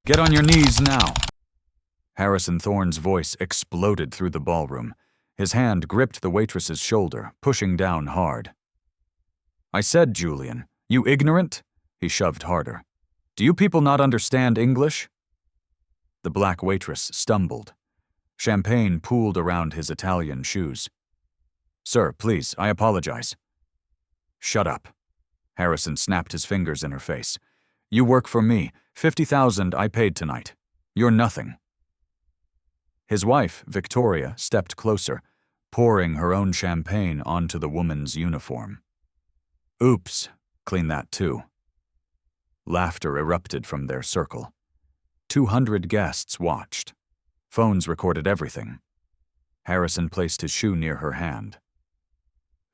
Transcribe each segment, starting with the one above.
Get on your knees now. Harrison Thorne's voice exploded through the ballroom. His hand gripped the waitress's shoulder, pushing down hard. I said, Julian, you ignorant? He shoved harder. Do you people not understand English? The black waitress stumbled. Champagne pooled around his Italian shoes. Sir, please, I apologize. Shut up. Harrison snapped his fingers in her face. You work for me. $50,000 I paid tonight. You're nothing. His wife, Victoria, stepped closer, pouring her own champagne onto the woman's uniform. Oops, clean that too. Laughter erupted from their circle. 200 guests watched. Phones recorded everything. Harrison placed his shoe near her hand.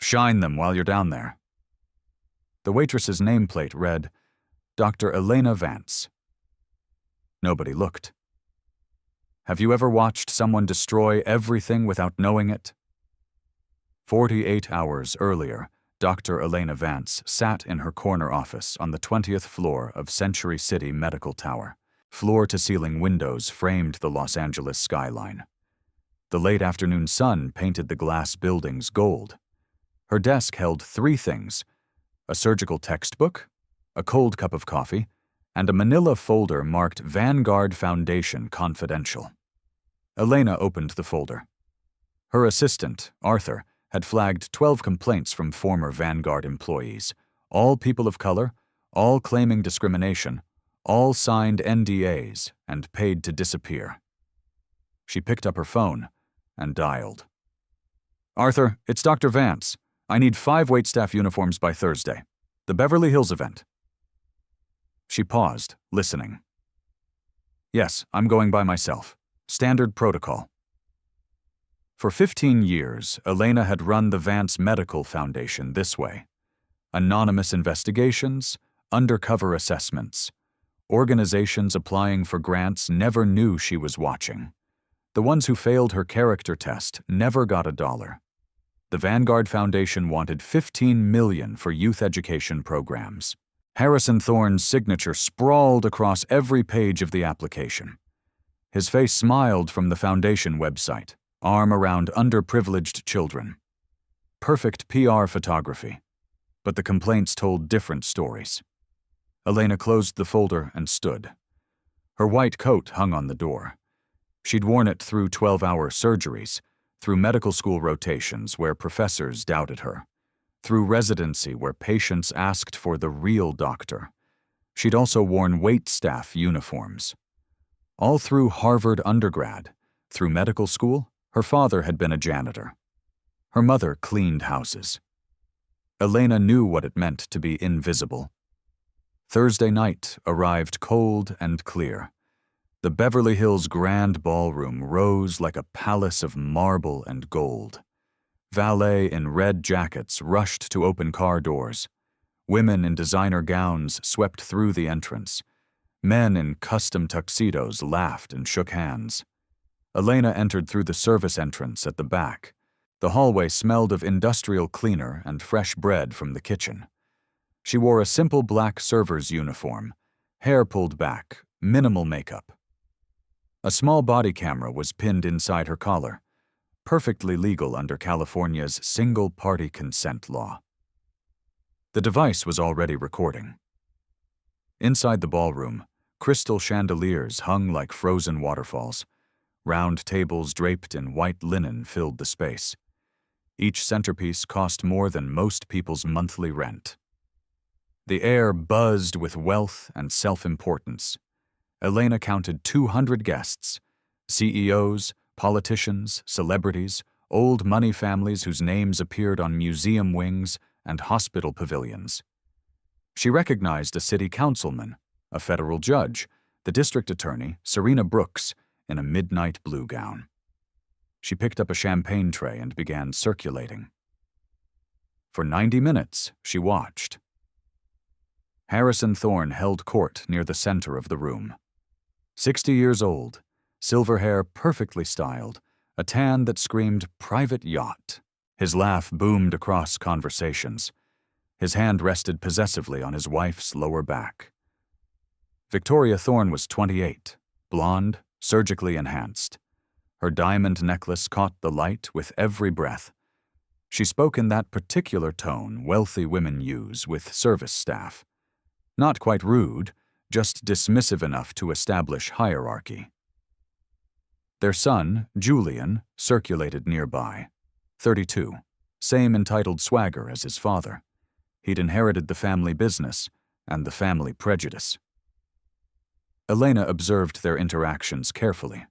Shine them while you're down there. The waitress's nameplate read, Dr. Elena Vance. Nobody looked. Have you ever watched someone destroy everything without knowing it? 48 hours earlier, Dr. Elena Vance sat in her corner office on the 20th floor of Century City Medical Tower. Floor-to-ceiling windows framed the Los Angeles skyline. The late afternoon sun painted the glass buildings gold. Her desk held 3 things: a surgical textbook, a cold cup of coffee, and a manila folder marked Vanguard Foundation Confidential. Elena opened the folder. Her assistant, Arthur, had flagged 12 complaints from former Vanguard employees, all people of color, all claiming discrimination, all signed NDAs and paid to disappear. She picked up her phone and dialed. Arthur, it's Dr. Vance. I need 5 waitstaff uniforms by Thursday. The Beverly Hills event. She paused, listening. Yes, I'm going by myself. Standard protocol. For 15 years, Elena had run the Vance Medical Foundation this way. Anonymous investigations, undercover assessments. Organizations applying for grants never knew she was watching. The ones who failed her character test never got $1. The Vanguard Foundation wanted $15 million for youth education programs. Harrison Thorne's signature sprawled across every page of the application. His face smiled from the foundation website, arm around underprivileged children. Perfect PR photography. But the complaints told different stories. Elena closed the folder and stood. Her white coat hung on the door. She'd worn it through 12-hour surgeries, through medical school rotations where professors doubted her, through residency where patients asked for the real doctor. She'd also worn waitstaff uniforms. All through Harvard undergrad, through medical school, her father had been a janitor. Her mother cleaned houses. Elena knew what it meant to be invisible. Thursday night arrived cold and clear. The Beverly Hills Grand Ballroom rose like a palace of marble and gold. Valet in red jackets rushed to open car doors. Women in designer gowns swept through the entrance. Men in custom tuxedos laughed and shook hands. Elena entered through the service entrance at the back. The hallway smelled of industrial cleaner and fresh bread from the kitchen. She wore a simple black server's uniform, hair pulled back, minimal makeup. A small body camera was pinned inside her collar, perfectly legal under California's single-party consent law. The device was already recording. Inside the ballroom, crystal chandeliers hung like frozen waterfalls. Round tables draped in white linen filled the space. Each centerpiece cost more than most people's monthly rent. The air buzzed with wealth and self-importance. Elena counted 200 guests, CEOs, politicians, celebrities, old money families whose names appeared on museum wings and hospital pavilions. She recognized a city councilman, a federal judge, the district attorney, Serena Brooks, in a midnight blue gown. She picked up a champagne tray and began circulating. For 90 minutes, she watched. Harrison Thorne held court near the center of the room. 60 years old, silver hair perfectly styled, a tan that screamed private yacht. His laugh boomed across conversations. His hand rested possessively on his wife's lower back. Victoria Thorne was 28, blonde, surgically enhanced. Her diamond necklace caught the light with every breath. She spoke in that particular tone wealthy women use with service staff. Not quite rude, just dismissive enough to establish hierarchy. Their son, Julian, circulated nearby. 32, same entitled swagger as his father. He'd inherited the family business and the family prejudice. Elena observed their interactions carefully.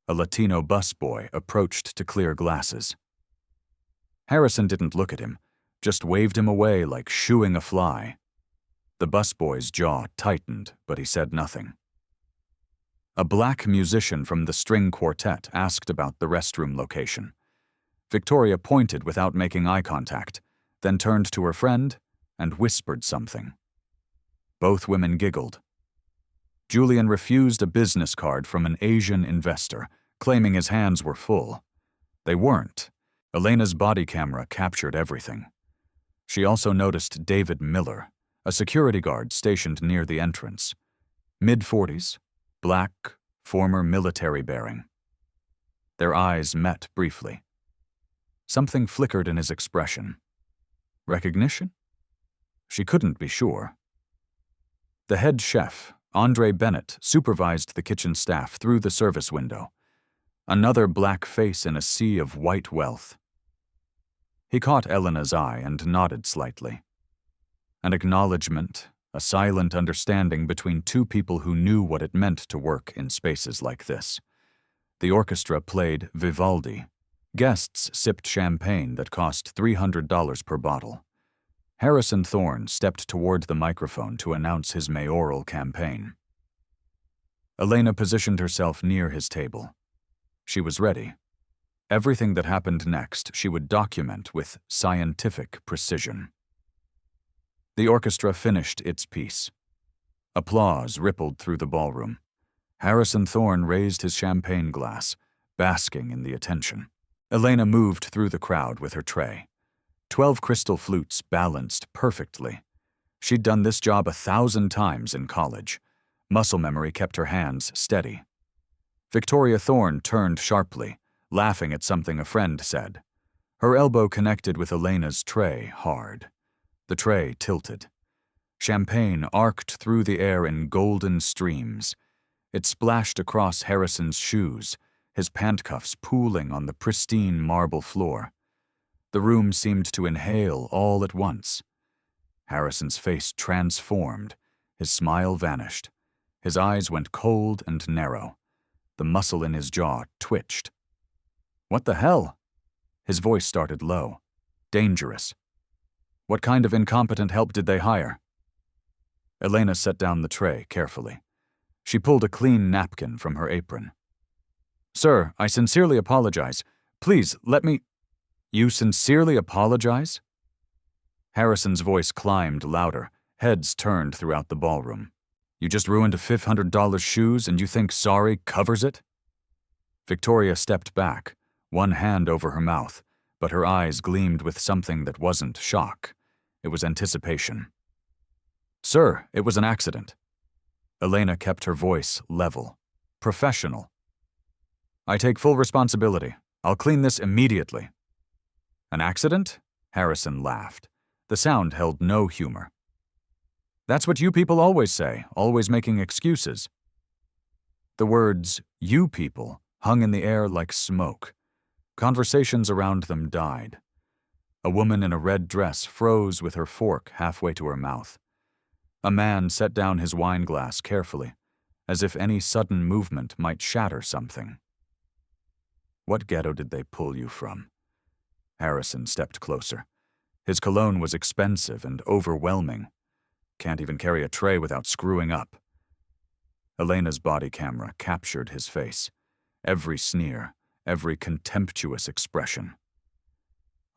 A Latino busboy approached to clear glasses. Harrison didn't look at him, just waved him away like shooing a fly. The busboy's jaw tightened, but he said nothing. A black musician from the string quartet asked about the restroom location. Victoria pointed without making eye contact, then turned to her friend and whispered something. Both women giggled. Julian refused a business card from an Asian investor, claiming his hands were full. They weren't. Elena's body camera captured everything. She also noticed David Miller, a security guard stationed near the entrance. Mid-40s, black, former military bearing. Their eyes met briefly. Something flickered in his expression. Recognition? She couldn't be sure. The head chef, Andre Bennett, supervised the kitchen staff through the service window. Another black face in a sea of white wealth. He caught Elena's eye and nodded slightly. An acknowledgement, a silent understanding between two people who knew what it meant to work in spaces like this. The orchestra played Vivaldi. Guests sipped champagne that cost $300 per bottle. Harrison Thorne stepped toward the microphone to announce his mayoral campaign. Elena positioned herself near his table. She was ready. Everything that happened next she would document with scientific precision. The orchestra finished its piece. Applause rippled through the ballroom. Harrison Thorne raised his champagne glass, basking in the attention. Elena moved through the crowd with her tray. 12 crystal flutes balanced perfectly. She'd done this job 1,000 times in college. Muscle memory kept her hands steady. Victoria Thorne turned sharply, laughing at something a friend said. Her elbow connected with Elena's tray hard. The tray tilted. Champagne arced through the air in golden streams. It splashed across Harrison's shoes, his pant cuffs pooling on the pristine marble floor. The room seemed to inhale all at once. Harrison's face transformed. His smile vanished. His eyes went cold and narrow. The muscle in his jaw twitched. What the hell? His voice started low. Dangerous. What kind of incompetent help did they hire? Elena set down the tray carefully. She pulled a clean napkin from her apron. Sir, I sincerely apologize. Please, let me— You sincerely apologize? Harrison's voice climbed louder, heads turned throughout the ballroom. You just ruined a $500 shoes and you think sorry covers it? Victoria stepped back, one hand over her mouth, but her eyes gleamed with something that wasn't shock. It was anticipation. Sir, it was an accident. Elena kept her voice level, professional. I take full responsibility. I'll clean this immediately. An accident? Harrison laughed. The sound held no humor. That's what you people always say, always making excuses. The words, you people, hung in the air like smoke. Conversations around them died. A woman in a red dress froze with her fork halfway to her mouth. A man set down his wine glass carefully, as if any sudden movement might shatter something. What ghetto did they pull you from? Harrison stepped closer. His cologne was expensive and overwhelming. Can't even carry a tray without screwing up. Elena's body camera captured his face. Every sneer, every contemptuous expression.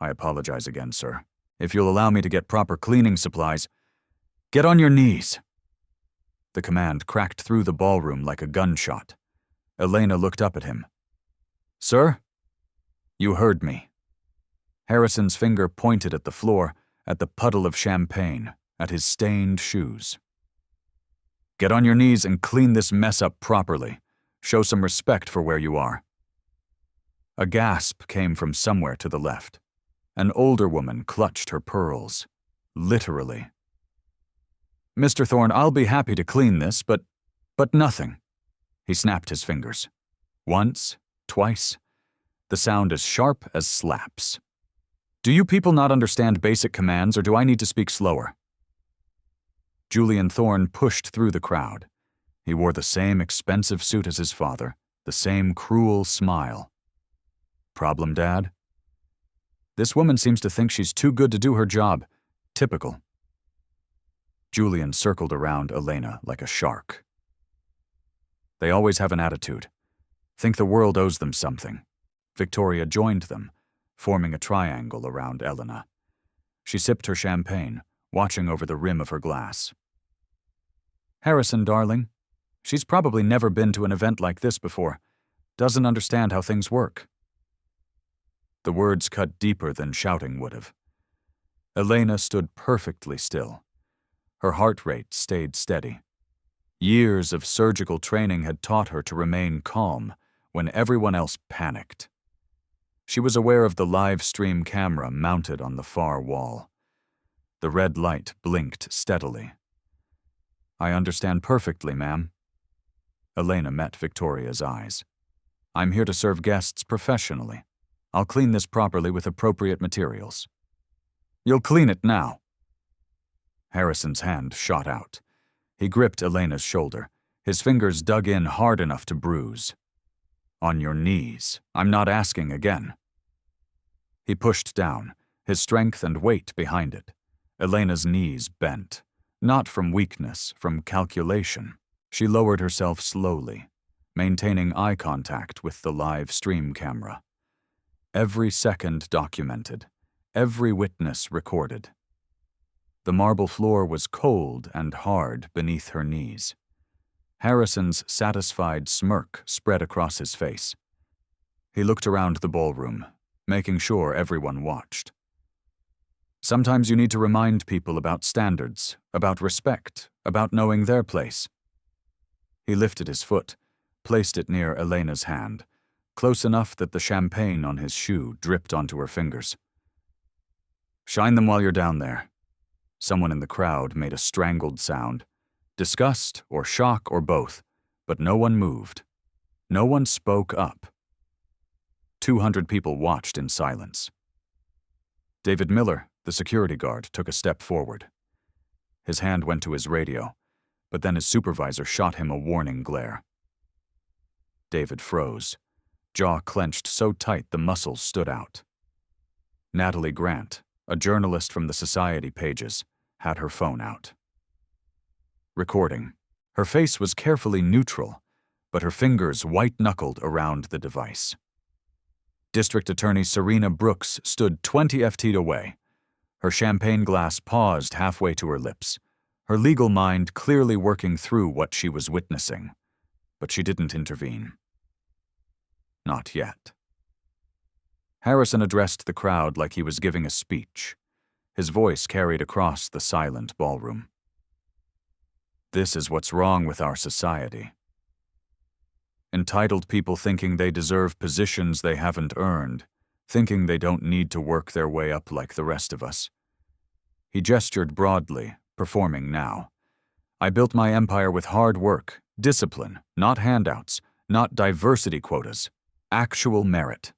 I apologize again, sir. If you'll allow me to get proper cleaning supplies, get on your knees. The command cracked through the ballroom like a gunshot. Elena looked up at him. Sir? You heard me. Harrison's finger pointed at the floor, at the puddle of champagne, at his stained shoes. Get on your knees and clean this mess up properly. Show some respect for where you are." A gasp came from somewhere to the left. An older woman clutched her pearls. Literally. "Mr. Thorne, I'll be happy to clean this, but nothing." He snapped his fingers. Once, twice. The sound as sharp as slaps. "Do you people not understand basic commands, or do I need to speak slower?" Julian Thorne pushed through the crowd. He wore the same expensive suit as his father, the same cruel smile. "Problem, Dad?" "This woman seems to think she's too good to do her job. Typical." Julian circled around Elena like a shark. "They always have an attitude. Think the world owes them something." Victoria joined them, forming a triangle around Elena. She sipped her champagne, watching over the rim of her glass. "Harrison, darling. She's probably never been to an event like this before. Doesn't understand how things work." The words cut deeper than shouting would have. Elena stood perfectly still. Her heart rate stayed steady. Years of surgical training had taught her to remain calm when everyone else panicked. She was aware of the live stream camera mounted on the far wall. The red light blinked steadily. "I understand perfectly, ma'am." Elena met Victoria's eyes. "I'm here to serve guests professionally. I'll clean this properly with appropriate materials." "You'll clean it now." Harrison's hand shot out. He gripped Elena's shoulder. His fingers dug in hard enough to bruise. "On your knees. I'm not asking again." He pushed down, his strength and weight behind it. Elena's knees bent. Not from weakness, from calculation. She lowered herself slowly, maintaining eye contact with the live stream camera. Every second documented, every witness recorded. The marble floor was cold and hard beneath her knees. Harrison's satisfied smirk spread across his face. He looked around the ballroom, making sure everyone watched. "Sometimes you need to remind people about standards, about respect, about knowing their place." He lifted his foot, placed it near Elena's hand, close enough that the champagne on his shoe dripped onto her fingers. "Shine them while you're down there." Someone in the crowd made a strangled sound. Disgust or shock or both, but no one moved. No one spoke up. 200 people watched in silence. David Miller, the security guard, took a step forward. His hand went to his radio, but then his supervisor shot him a warning glare. David froze, jaw clenched so tight the muscles stood out. Natalie Grant, a journalist from the Society pages, had her phone out. Recording. Her face was carefully neutral, but her fingers white-knuckled around the device. District Attorney Serena Brooks stood 20 feet away. Her champagne glass paused halfway to her lips, her legal mind clearly working through what she was witnessing. But she didn't intervene. Not yet. Harrison addressed the crowd like he was giving a speech. His voice carried across the silent ballroom. "This is what's wrong with our society. Entitled people thinking they deserve positions they haven't earned, thinking they don't need to work their way up like the rest of us." He gestured broadly, performing now. "I built my empire with hard work, discipline, not handouts, not diversity quotas, actual merit."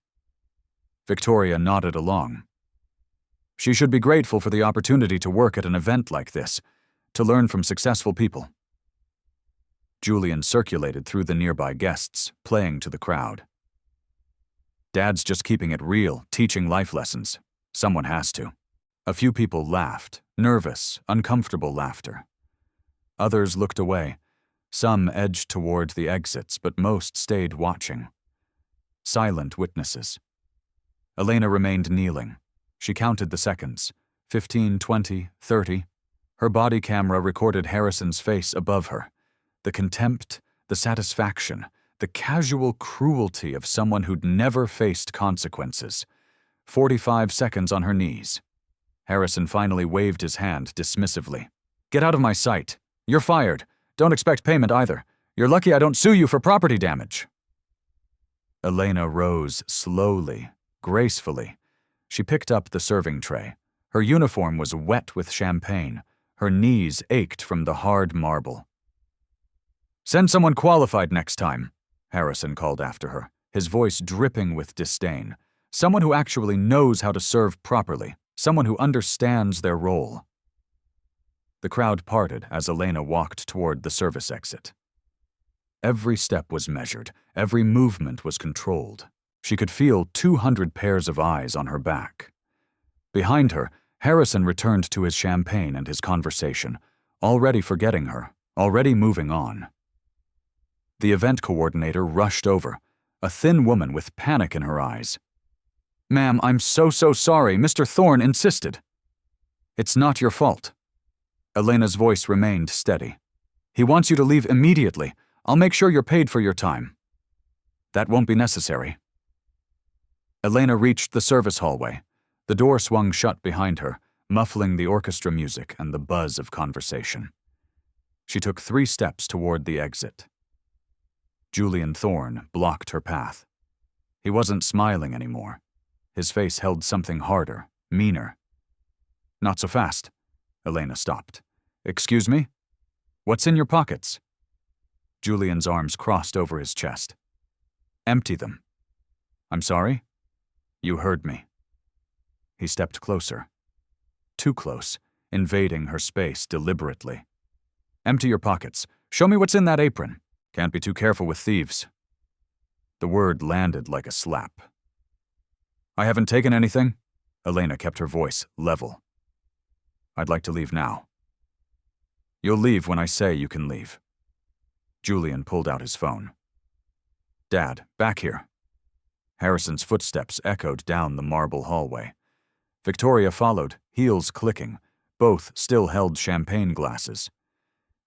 Victoria nodded along. "She should be grateful for the opportunity to work at an event like this, to learn from successful people." Julian circulated through the nearby guests, playing to the crowd. "Dad's just keeping it real, teaching life lessons. Someone has to." A few people laughed, nervous, uncomfortable laughter. Others looked away. Some edged toward the exits, but most stayed watching. Silent witnesses. Elena remained kneeling. She counted the seconds. 15, 20, 30. Her body camera recorded Harrison's face above her. The contempt, the satisfaction, the casual cruelty of someone who'd never faced consequences. 45 seconds on her knees. Harrison finally waved his hand dismissively. "Get out of my sight. You're fired. Don't expect payment either. You're lucky I don't sue you for property damage." Elena rose slowly, gracefully. She picked up the serving tray. Her uniform was wet with champagne. Her knees ached from the hard marble. "Send someone qualified next time," Harrison called after her, his voice dripping with disdain. "Someone who actually knows how to serve properly. Someone who understands their role." The crowd parted as Elena walked toward the service exit. Every step was measured, every movement was controlled. She could feel 200 pairs of eyes on her back. Behind her, Harrison returned to his champagne and his conversation, already forgetting her, already moving on. The event coordinator rushed over, a thin woman with panic in her eyes. "Ma'am, I'm so sorry. Mr. Thorne insisted." "It's not your fault." Elena's voice remained steady. "He wants you to leave immediately. I'll make sure you're paid for your time." "That won't be necessary." Elena reached the service hallway. The door swung shut behind her, muffling the orchestra music and the buzz of conversation. She took 3 steps toward the exit. Julian Thorne blocked her path. He wasn't smiling anymore. His face held something harder, meaner. "Not so fast." Elena stopped. "Excuse me? What's in your pockets?" Julian's arms crossed over his chest. "Empty them." "I'm sorry?" "You heard me." He stepped closer. Too close, invading her space deliberately. "Empty your pockets. Show me what's in that apron. Can't be too careful with thieves." The word landed like a slap. "I haven't taken anything." Elena kept her voice level. "I'd like to leave now." "You'll leave when I say you can leave." Julian pulled out his phone. "Dad, back here." Harrison's footsteps echoed down the marble hallway. Victoria followed, heels clicking. Both still held champagne glasses.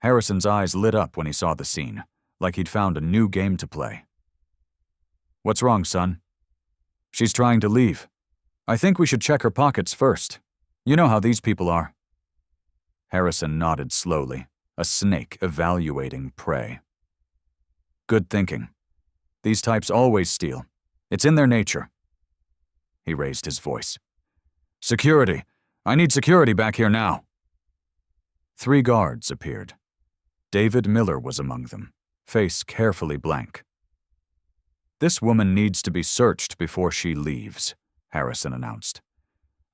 Harrison's eyes lit up when he saw the scene, like he'd found a new game to play. "What's wrong, son?" "She's trying to leave. I think we should check her pockets first. You know how these people are." Harrison nodded slowly, a snake evaluating prey. "Good thinking. These types always steal. It's in their nature." He raised his voice. "Security! I need security back here now." 3 guards appeared. David Miller was among them, face carefully blank. "This woman needs to be searched before she leaves," Harrison announced.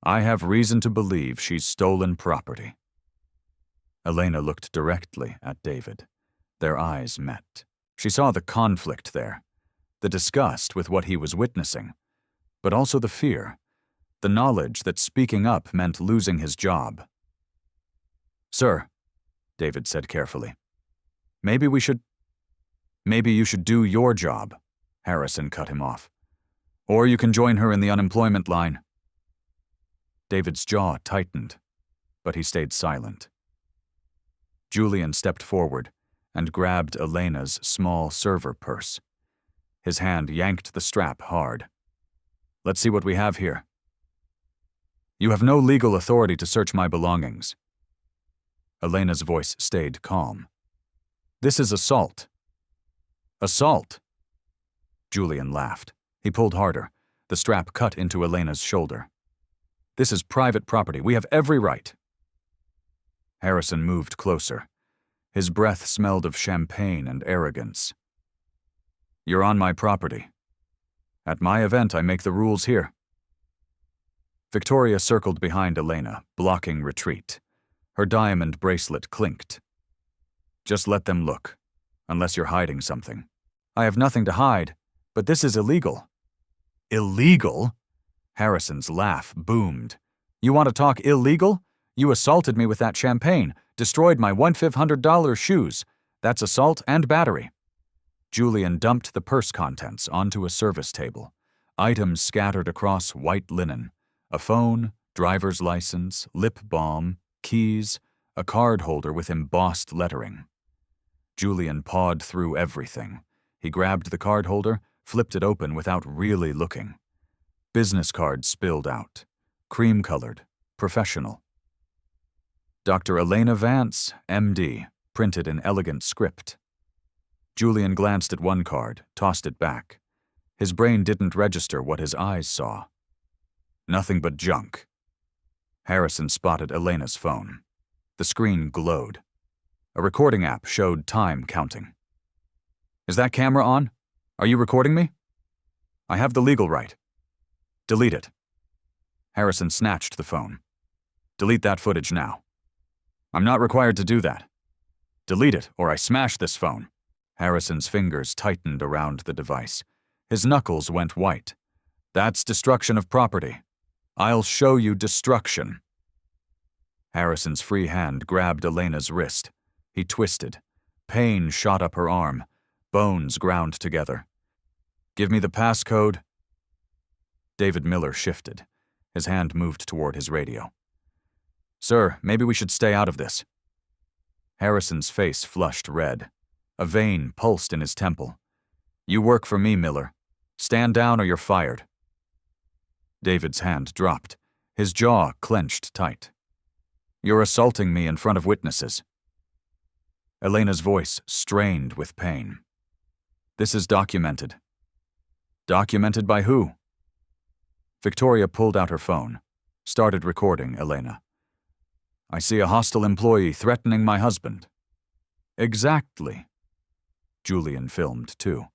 "I have reason to believe she's stolen property." Elena looked directly at David. Their eyes met. She saw the conflict there, the disgust with what he was witnessing, but also the fear, the knowledge that speaking up meant losing his job. "Sir," David said carefully, Maybe you should do your job," Harrison cut him off. "Or you can join her in the unemployment line." David's jaw tightened, but he stayed silent. Julian stepped forward and grabbed Elena's small server purse. His hand yanked the strap hard. "Let's see what we have here." "You have no legal authority to search my belongings." Elena's voice stayed calm. "This is assault." "Assault?" Julian laughed. He pulled harder. The strap cut into Elena's shoulder. "This is private property. We have every right." Harrison moved closer. His breath smelled of champagne and arrogance. "You're on my property. At my event, I make the rules here." Victoria circled behind Elena, blocking retreat. Her diamond bracelet clinked. "Just let them look, unless you're hiding something." "I have nothing to hide, but this is illegal." "Illegal?" Harrison's laugh boomed. "You want to talk illegal? You assaulted me with that champagne, destroyed my $1,500 shoes. That's assault and battery." Julian dumped the purse contents onto a service table. Items scattered across white linen. A phone, driver's license, lip balm, keys, a card holder with embossed lettering. Julian pawed through everything. He grabbed the card holder, flipped it open without really looking. Business cards spilled out. Cream-colored, professional. Dr. Elena Vance, MD, printed in elegant script. Julian glanced at one card, tossed it back. His brain didn't register what his eyes saw. Nothing but junk. Harrison spotted Elena's phone. The screen glowed. A recording app showed time counting. Is that camera on? Are you recording me? I have the legal right. Delete it. Harrison snatched the phone. Delete that footage now. I'm not required to do that. Delete it, or I smash this phone. Harrison's fingers tightened around the device. His knuckles went white. That's destruction of property. I'll show you destruction. Harrison's free hand grabbed Elena's wrist. He twisted. Pain shot up her arm. Bones ground together. Give me the passcode. David Miller shifted. His hand moved toward his radio. Sir, maybe we should stay out of this. Harrison's face flushed red. A vein pulsed in his temple. You work for me, Miller. Stand down or you're fired. David's hand dropped. His jaw clenched tight. You're assaulting me in front of witnesses. Elena's voice strained with pain. This is documented. Documented by who? Victoria pulled out her phone, started recording Elena. I see a hostile employee threatening my husband. Exactly. Julian filmed, too.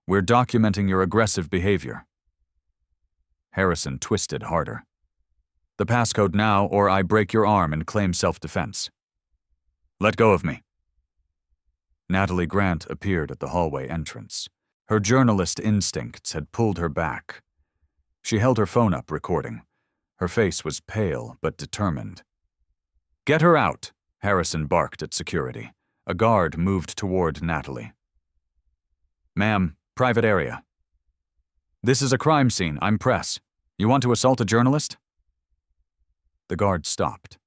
We're documenting your aggressive behavior. Harrison twisted harder. The passcode now, or I break your arm and claim self-defense. Let go of me. Natalie Grant appeared at the hallway entrance. Her journalist instincts had pulled her back. She held her phone up, recording. Her face was pale but determined. Get her out, Harrison barked at security. A guard moved toward Natalie. Ma'am, private area. This is a crime scene. I'm press. You want to assault a journalist? The guard stopped.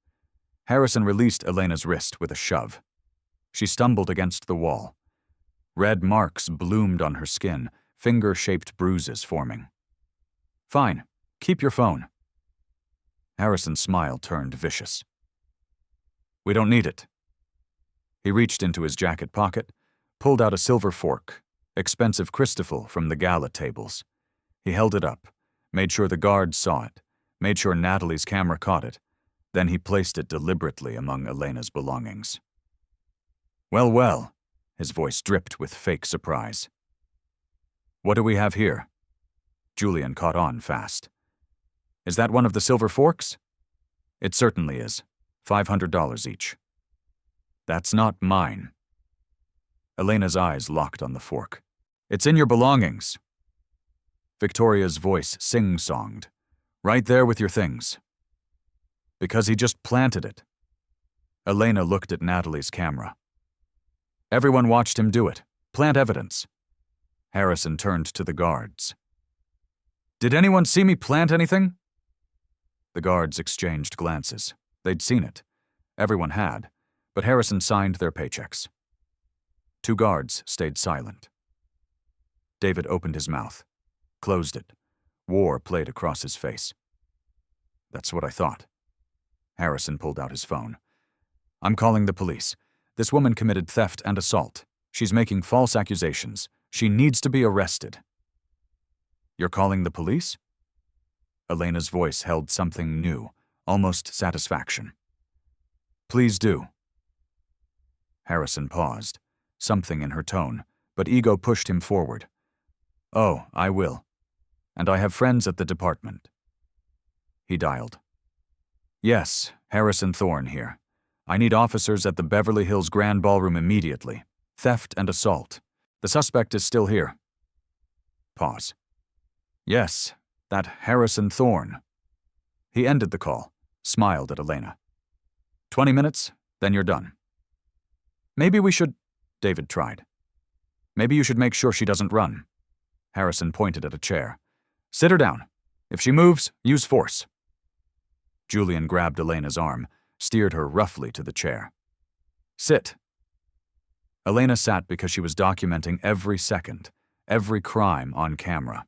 Harrison released Elena's wrist with a shove. She stumbled against the wall. Red marks bloomed on her skin, finger-shaped bruises forming. Fine. Keep your phone. Harrison's smile turned vicious. We don't need it. He reached into his jacket pocket, pulled out a silver fork, expensive Christoffel from the Gala tables. He held it up, made sure the guards saw it, made sure Natalie's camera caught it. Then he placed it deliberately among Elena's belongings. Well, well, his voice dripped with fake surprise. What do we have here? Julian caught on fast. Is that one of the silver forks? It certainly is. $500 each. That's not mine. Elena's eyes locked on the fork. It's in your belongings. Victoria's voice sing-songed. Right there with your things. Because he just planted it. Elena looked at Natalie's camera. Everyone watched him do it. Plant evidence. Harrison turned to the guards. Did anyone see me plant anything? The guards exchanged glances. They'd seen it. Everyone had, but Harrison signed their paychecks. Two guards stayed silent. David opened his mouth, closed it. War played across his face. That's what I thought. Harrison pulled out his phone. I'm calling the police. This woman committed theft and assault. She's making false accusations. She needs to be arrested. You're calling the police? Elena's voice held something new, almost satisfaction. Please do. Harrison paused, something in her tone, but ego pushed him forward. Oh, I will. And I have friends at the department. He dialed. Yes, Harrison Thorne here. I need officers at the Beverly Hills Grand Ballroom immediately. Theft and assault. The suspect is still here. Pause. Yes, that Harrison Thorne. He ended the call, smiled at Elena. 20 minutes, then you're done. Maybe we should... David tried. Maybe you should make sure she doesn't run. Harrison pointed at a chair. Sit her down. If she moves, use force. Julian grabbed Elena's arm, steered her roughly to the chair. Sit. Elena sat because she was documenting every second, every crime on camera.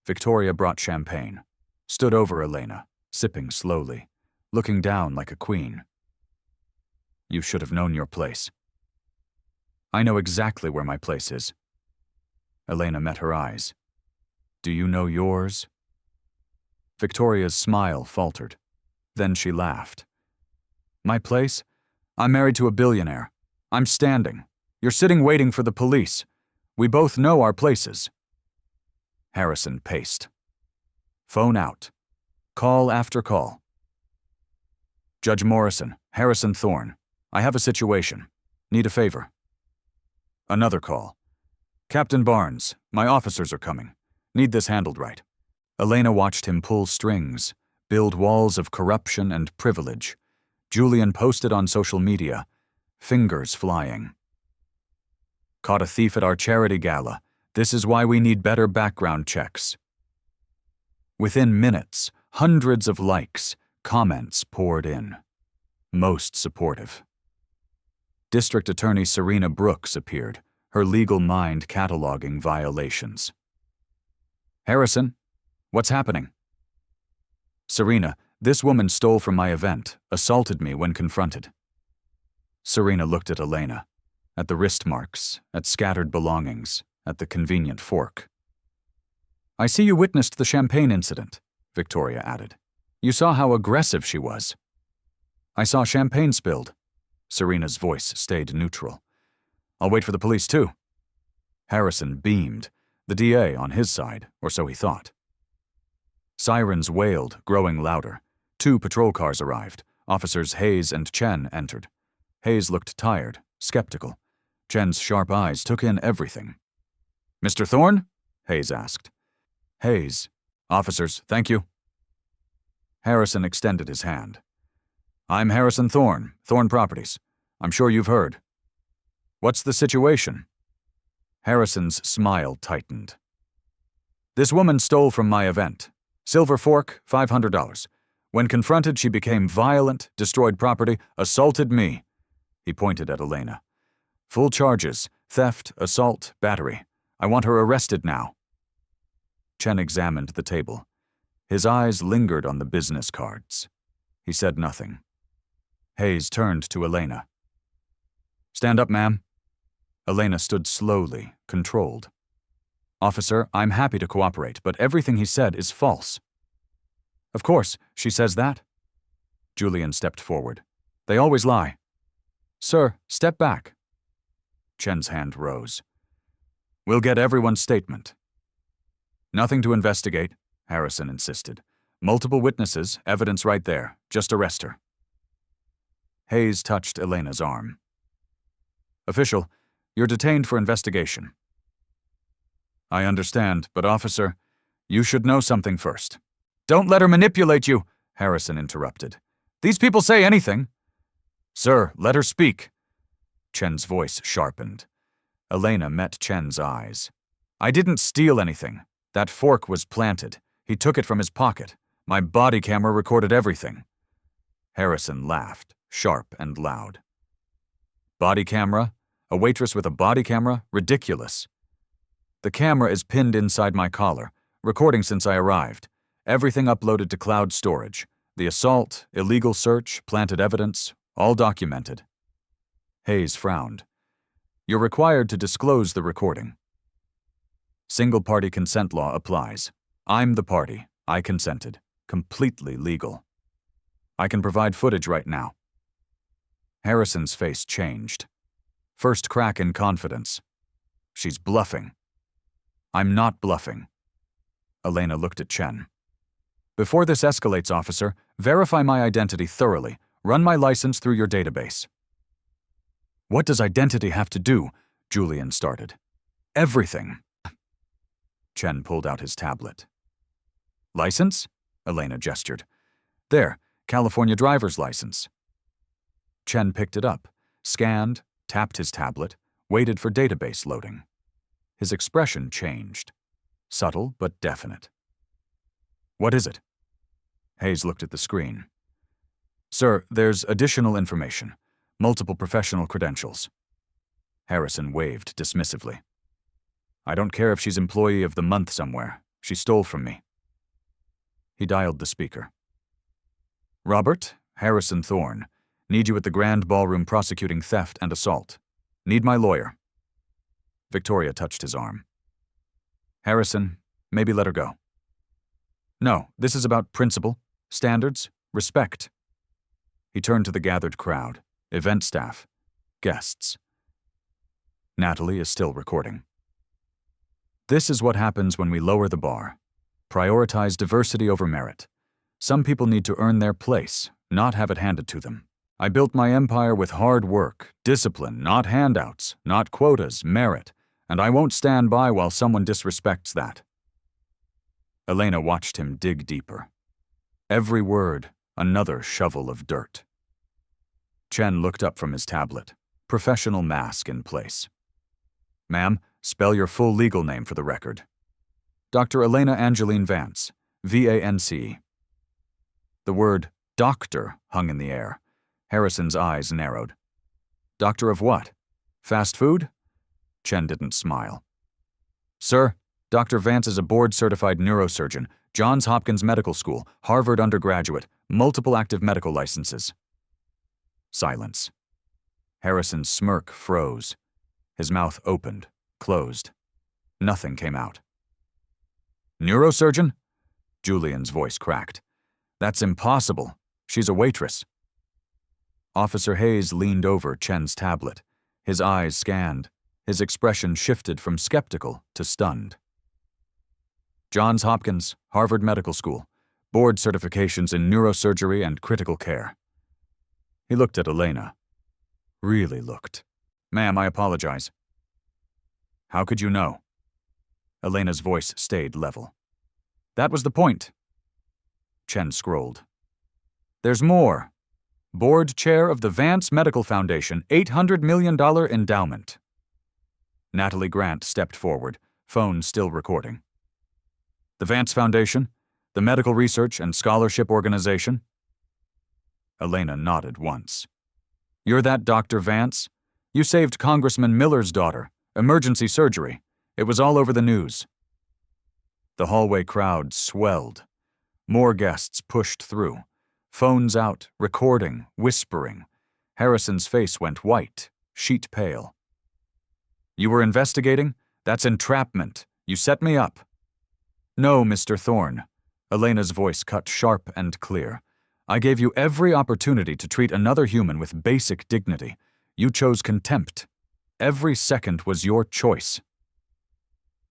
Victoria brought champagne, stood over Elena, sipping slowly, looking down like a queen. You should have known your place. I know exactly where my place is. Elena met her eyes. Do you know yours? Victoria's smile faltered. Then she laughed. My place? I'm married to a billionaire. I'm standing. You're sitting waiting for the police. We both know our places. Harrison paced. Phone out. Call after call. Judge Morrison, Harrison Thorne. I have a situation. Need a favor. Another call. Captain Barnes, my officers are coming. Need this handled right. Elena watched him pull strings, build walls of corruption and privilege. Julian posted on social media, fingers flying. Caught a thief at our charity gala. This is why we need better background checks. Within minutes, hundreds of likes, comments poured in. Most supportive. District Attorney Serena Brooks appeared, her legal mind cataloging violations. Harrison, what's happening? Serena, this woman stole from my event, assaulted me when confronted. Serena looked at Elena, at the wrist marks, at scattered belongings, at the convenient fork. I see you witnessed the champagne incident, Victoria added. You saw how aggressive she was. I saw champagne spilled. Serena's voice stayed neutral. I'll wait for the police too. Harrison beamed, the DA on his side, or so he thought. Sirens wailed, growing louder. 2 patrol cars arrived. Officers Hayes and Chen entered. Hayes looked tired, skeptical. Chen's sharp eyes took in everything. Mr. Thorne? Hayes asked. Hayes. Officers, thank you. Harrison extended his hand. I'm Harrison Thorne, Thorne Properties. I'm sure you've heard. What's the situation? Harrison's smile tightened. This woman stole from my event. Silver fork, $500. When confronted, she became violent, destroyed property, assaulted me. He pointed at Elena. Full charges, theft, assault, battery. I want her arrested now. Chen examined the table. His eyes lingered on the business cards. He said nothing. Hayes turned to Elena. Stand up, ma'am. Elena stood slowly, controlled. Officer, I'm happy to cooperate, but everything he said is false. Of course, she says that. Julian stepped forward. They always lie. Sir, step back. Chen's hand rose. We'll get everyone's statement. Nothing to investigate, Harrison insisted. Multiple witnesses, evidence right there. Just arrest her. Hayes touched Elena's arm. Official, you're detained for investigation. I understand, but officer, you should know something first. Don't let her manipulate you, Harrison interrupted. These people say anything. Sir, let her speak. Chen's voice sharpened. Elena met Chen's eyes. I didn't steal anything. That fork was planted. He took it from his pocket. My body camera recorded everything. Harrison laughed, sharp and loud. Body camera? A waitress with a body camera? Ridiculous. The camera is pinned inside my collar, recording since I arrived. Everything uploaded to cloud storage. The assault, illegal search, planted evidence, all documented. Hayes frowned. You're required to disclose the recording. Single-party consent law applies. I'm the party. I consented. Completely legal. I can provide footage right now. Harrison's face changed. First crack in confidence. She's bluffing. I'm not bluffing. Elena looked at Chen. Before this escalates, officer, verify my identity thoroughly. Run my license through your database. What does identity have to do? Julian started. Everything. Chen pulled out his tablet. License? Elena gestured. There, California driver's license. Chen picked it up, scanned, tapped his tablet, waited for database loading. His expression changed. Subtle but definite. What is it? Hayes looked at the screen. Sir, there's additional information. Multiple professional credentials. Harrison waved dismissively. I don't care if she's employee of the month somewhere. She stole from me. He dialed the speaker. Robert, Harrison Thorne, Need you at the Grand Ballroom prosecuting theft and assault. Need my lawyer." Victoria touched his arm. "Harrison, maybe let her go." "No, this is about principle, standards, respect." He turned to the gathered crowd, event staff, guests. Natalie is still recording. "This is what happens when we lower the bar. Prioritize diversity over merit. Some people need to earn their place, not have it handed to them. I built my empire with hard work, discipline, not handouts, not quotas, merit, and I won't stand by while someone disrespects that." Elena watched him dig deeper. Every word, another shovel of dirt. Chen looked up from his tablet, professional mask in place. "Ma'am, spell your full legal name for the record." "Dr. Elena Angeline Vance, V-A-N-C." The word doctor hung in the air. Harrison's eyes narrowed. "Doctor of what? Fast food?" Chen didn't smile. "Sir, Dr. Vance is a board-certified neurosurgeon, Johns Hopkins Medical School, Harvard undergraduate, multiple active medical licenses." Silence. Harrison's smirk froze. His mouth opened, closed. Nothing came out. "Neurosurgeon?" Julian's voice cracked. "That's impossible. She's a waitress." Officer Hayes leaned over Chen's tablet. His eyes scanned. His expression shifted from skeptical to stunned. "Johns Hopkins, Harvard Medical School, board certifications in neurosurgery and critical care." He looked at Elena. Really looked. "Ma'am, I apologize." "How could you know?" Elena's voice stayed level. "That was the point." Chen scrolled. "There's more. Board chair of the Vance Medical Foundation, $800 million endowment." Natalie Grant stepped forward, phone still recording. "The Vance Foundation, the medical research and scholarship organization?" Elena nodded once. "You're that Dr. Vance? You saved Congressman Miller's daughter, emergency surgery. It was all over the news." The hallway crowd swelled. More guests pushed through. Phones out, recording, whispering. Harrison's face went white, sheet pale. "You were investigating? That's entrapment. You set me up." "No, Mr. Thorne." Elena's voice cut sharp and clear. "I gave you every opportunity to treat another human with basic dignity. You chose contempt. Every second was your choice."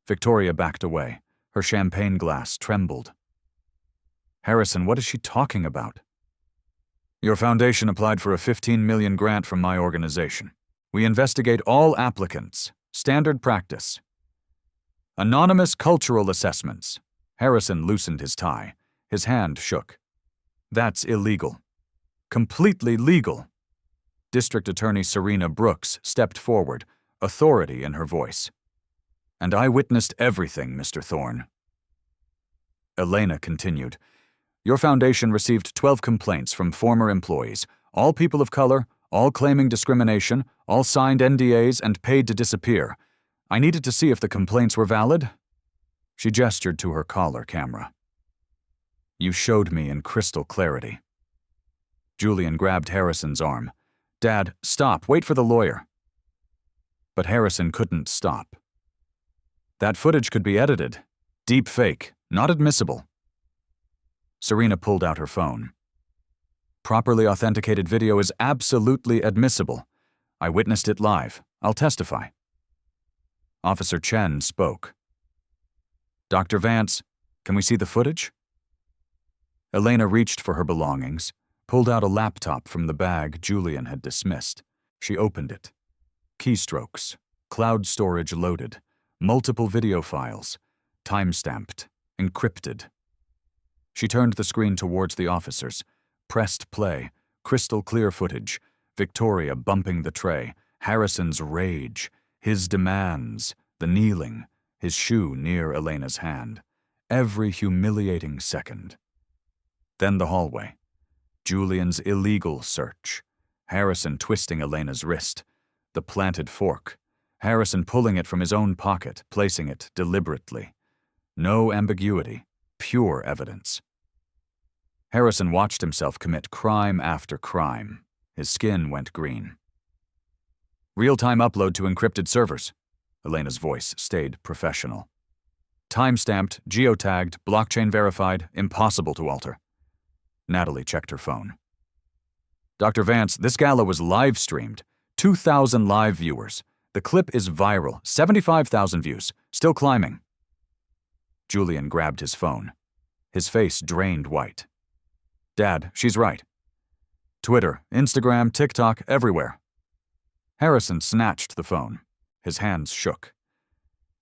Victoria backed away. Her champagne glass trembled. "Harrison, what is she talking about?" "Your foundation applied for a $15 million grant from my organization. We investigate all applicants. Standard practice. Anonymous cultural assessments." Harrison loosened his tie. His hand shook. "That's illegal. Completely legal." District Attorney Serena Brooks stepped forward, authority in her voice. "And I witnessed everything, Mr. Thorne." Elena continued. "Your foundation received 12 complaints from former employees, all people of color, all claiming discrimination, all signed NDAs and paid to disappear. I needed to see if the complaints were valid." She gestured to her collar camera. "You showed me in crystal clarity." Julian grabbed Harrison's arm. "Dad, stop, wait for the lawyer." But Harrison couldn't stop. "That footage could be edited. Deep fake, not admissible." Serena pulled out her phone. "Properly authenticated video is absolutely admissible. I witnessed it live. I'll testify." Officer Chen spoke. "Dr. Vance, can we see the footage?" Elena reached for her belongings, pulled out a laptop from the bag Julian had dismissed. She opened it. Keystrokes, cloud storage loaded, multiple video files, time-stamped, encrypted. She turned the screen towards the officers, pressed play, crystal clear footage, Victoria bumping the tray, Harrison's rage, his demands, the kneeling, his shoe near Elena's hand. Every humiliating second. Then the hallway. Julian's illegal search. Harrison twisting Elena's wrist. The planted fork. Harrison pulling it from his own pocket, placing it deliberately. No ambiguity. Pure evidence. Harrison watched himself commit crime after crime. His skin went green. Real-time upload to encrypted servers. Elena's voice stayed professional. Time-stamped, geotagged, blockchain verified, impossible to alter. Natalie checked her phone. Dr. Vance, this gala was live-streamed. 2,000 live viewers. The clip is viral. 75,000 views. Still climbing. Julian grabbed his phone. His face drained white. Dad, she's right. Twitter, Instagram, TikTok, everywhere. Harrison snatched the phone. His hands shook.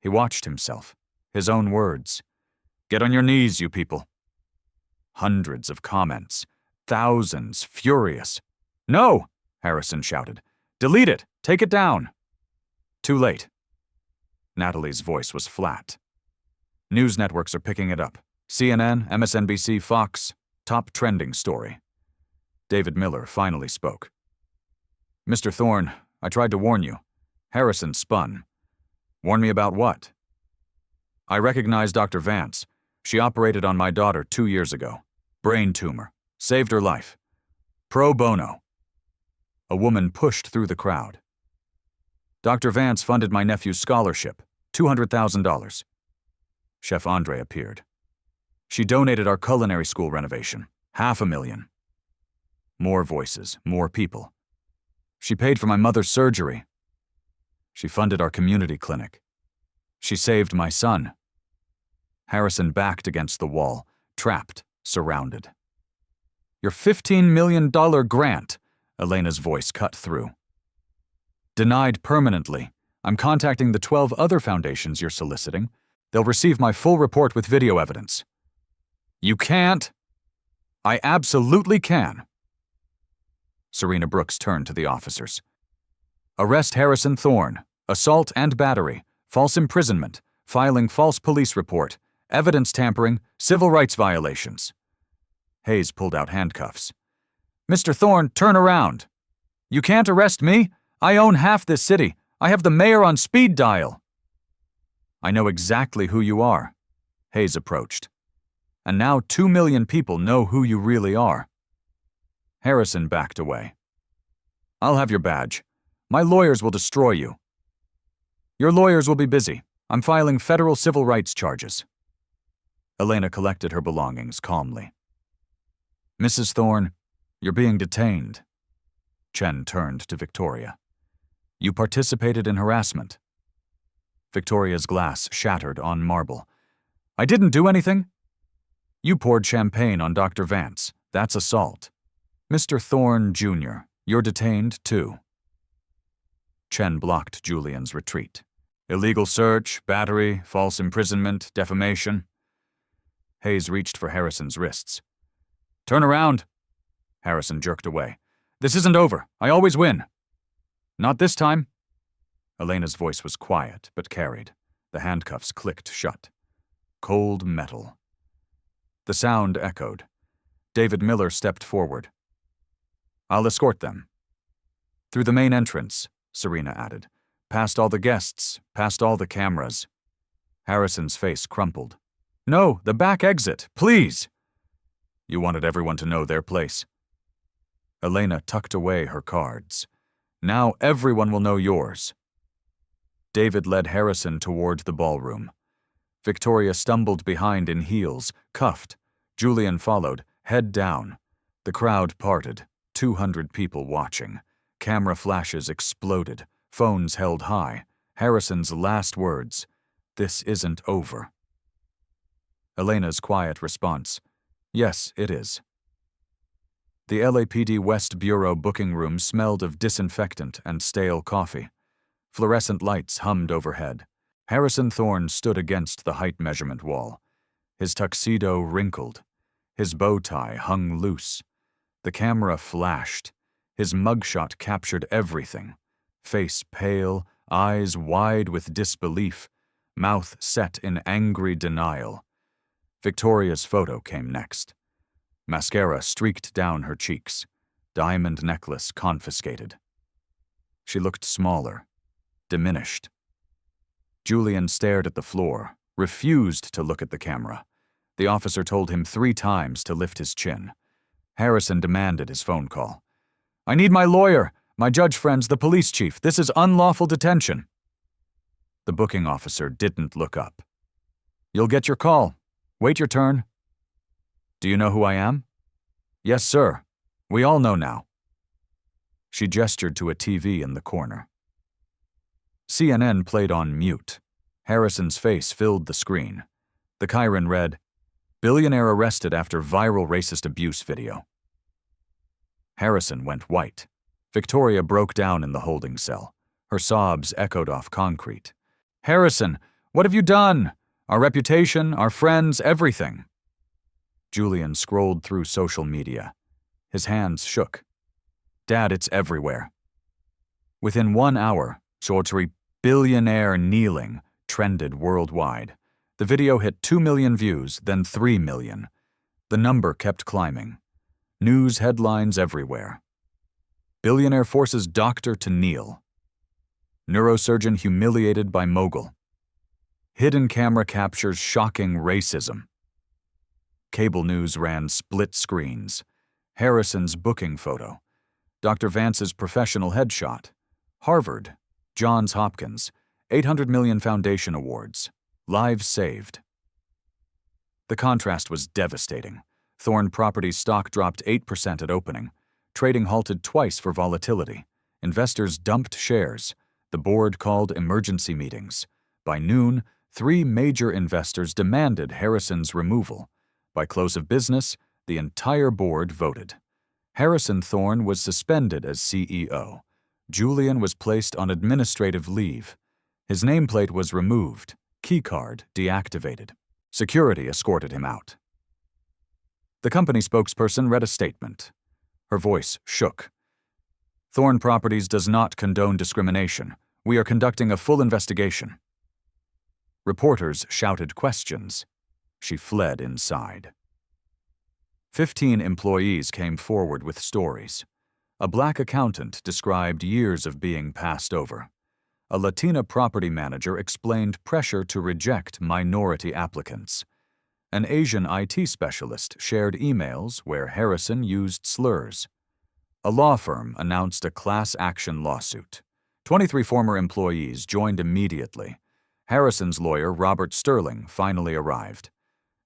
He watched himself. His own words. Get on your knees, you people. Hundreds of comments. Thousands, furious. No, Harrison shouted. Delete it. Take it down. Too late. Natalie's voice was flat. News networks are picking it up. CNN, MSNBC, Fox. Top trending story. David Miller finally spoke. Mr. Thorne, I tried to warn you. Harrison spun. Warn me about what? I recognize Dr. Vance. She operated on my daughter 2 years ago. Brain tumor. Saved her life. Pro bono. A woman pushed through the crowd. Dr. Vance funded my nephew's scholarship. $200,000. Chef Andre appeared. She donated our culinary school renovation. $500,000. More voices, more people. She paid for my mother's surgery. She funded our community clinic. She saved my son. Harrison backed against the wall, trapped, surrounded. Your $15 million grant, Elena's voice cut through. Denied permanently. I'm contacting the 12 other foundations you're soliciting. They'll receive my full report with video evidence. You can't. I absolutely can. Serena Brooks turned to the officers. Arrest Harrison Thorne. Assault and battery. False imprisonment. Filing false police report. Evidence tampering. Civil rights violations. Hayes pulled out handcuffs. Mr. Thorne, turn around. You can't arrest me. I own half this city. I have the mayor on speed dial. I know exactly who you are. Hayes approached. And now 2 million people know who you really are. Harrison backed away. I'll have your badge. My lawyers will destroy you. Your lawyers will be busy. I'm filing federal civil rights charges. Elena collected her belongings calmly. Mrs. Thorne, you're being detained. Chen turned to Victoria. You participated in harassment. Victoria's glass shattered on marble. I didn't do anything. You poured champagne on Dr. Vance. That's assault. Mr. Thorne, Jr., you're detained too. Chen blocked Julian's retreat. Illegal search, battery, false imprisonment, defamation. Hayes reached for Harrison's wrists. Turn around. Harrison jerked away. This isn't over. I always win. Not this time. Elena's voice was quiet, but carried. The handcuffs clicked shut. Cold metal. The sound echoed. David Miller stepped forward. I'll escort them. Through the main entrance, Serena added. Past all the guests, past all the cameras. Harrison's face crumpled. No, the back exit, please. You wanted everyone to know their place. Elena tucked away her cards. Now everyone will know yours. David led Harrison toward the ballroom. Victoria stumbled behind in heels, cuffed. Julian followed, head down. The crowd parted, 200 people watching. Camera flashes exploded, phones held high. Harrison's last words, "This isn't over." Elena's quiet response, "Yes, it is." The LAPD West Bureau booking room smelled of disinfectant and stale coffee. Fluorescent lights hummed overhead. Harrison Thorne stood against the height measurement wall. His tuxedo wrinkled. His bow tie hung loose. The camera flashed. His mugshot captured everything. Face pale, eyes wide with disbelief, mouth set in angry denial. Victoria's photo came next. Mascara streaked down her cheeks. Diamond necklace confiscated. She looked smaller, diminished. Julian stared at the floor, refused to look at the camera. The officer told him 3 times to lift his chin. Harrison demanded his phone call. I need my lawyer, my judge friends, the police chief. This is unlawful detention. The booking officer didn't look up. You'll get your call. Wait your turn. Do you know who I am? Yes, sir. We all know now. She gestured to a TV in the corner. CNN played on mute. Harrison's face filled the screen. The chyron read, Billionaire arrested after viral racist abuse video. Harrison went white. Victoria broke down in the holding cell. Her sobs echoed off concrete. Harrison, what have you done? Our reputation, our friends, everything. Julian scrolled through social media. His hands shook. Dad, it's everywhere. Within 1 hour, Chaudhry Billionaire kneeling trended worldwide. The video hit 2 million views, then 3 million. The number kept climbing. News headlines everywhere. Billionaire forces doctor to kneel. Neurosurgeon humiliated by mogul. Hidden camera captures shocking racism. Cable news ran split screens. Harrison's booking photo. Dr. Vance's professional headshot. Harvard. Johns Hopkins. 800 million foundation awards. Lives saved. The contrast was devastating. Thorne Properties stock dropped 8% at opening. Trading halted twice for volatility. Investors dumped shares. The board called emergency meetings. By noon, 3 major investors demanded Harrison's removal. By close of business, the entire board voted. Harrison Thorne was suspended as CEO. Julian was placed on administrative leave. His nameplate was removed, keycard deactivated. Security escorted him out. The company spokesperson read a statement. Her voice shook. Thorne Properties does not condone discrimination. We are conducting a full investigation. Reporters shouted questions. She fled inside. 15 employees came forward with stories. A black accountant described years of being passed over. A Latina property manager explained pressure to reject minority applicants. An Asian IT specialist shared emails where Harrison used slurs. A law firm announced a class action lawsuit. 23 former employees joined immediately. Harrison's lawyer, Robert Sterling, finally arrived.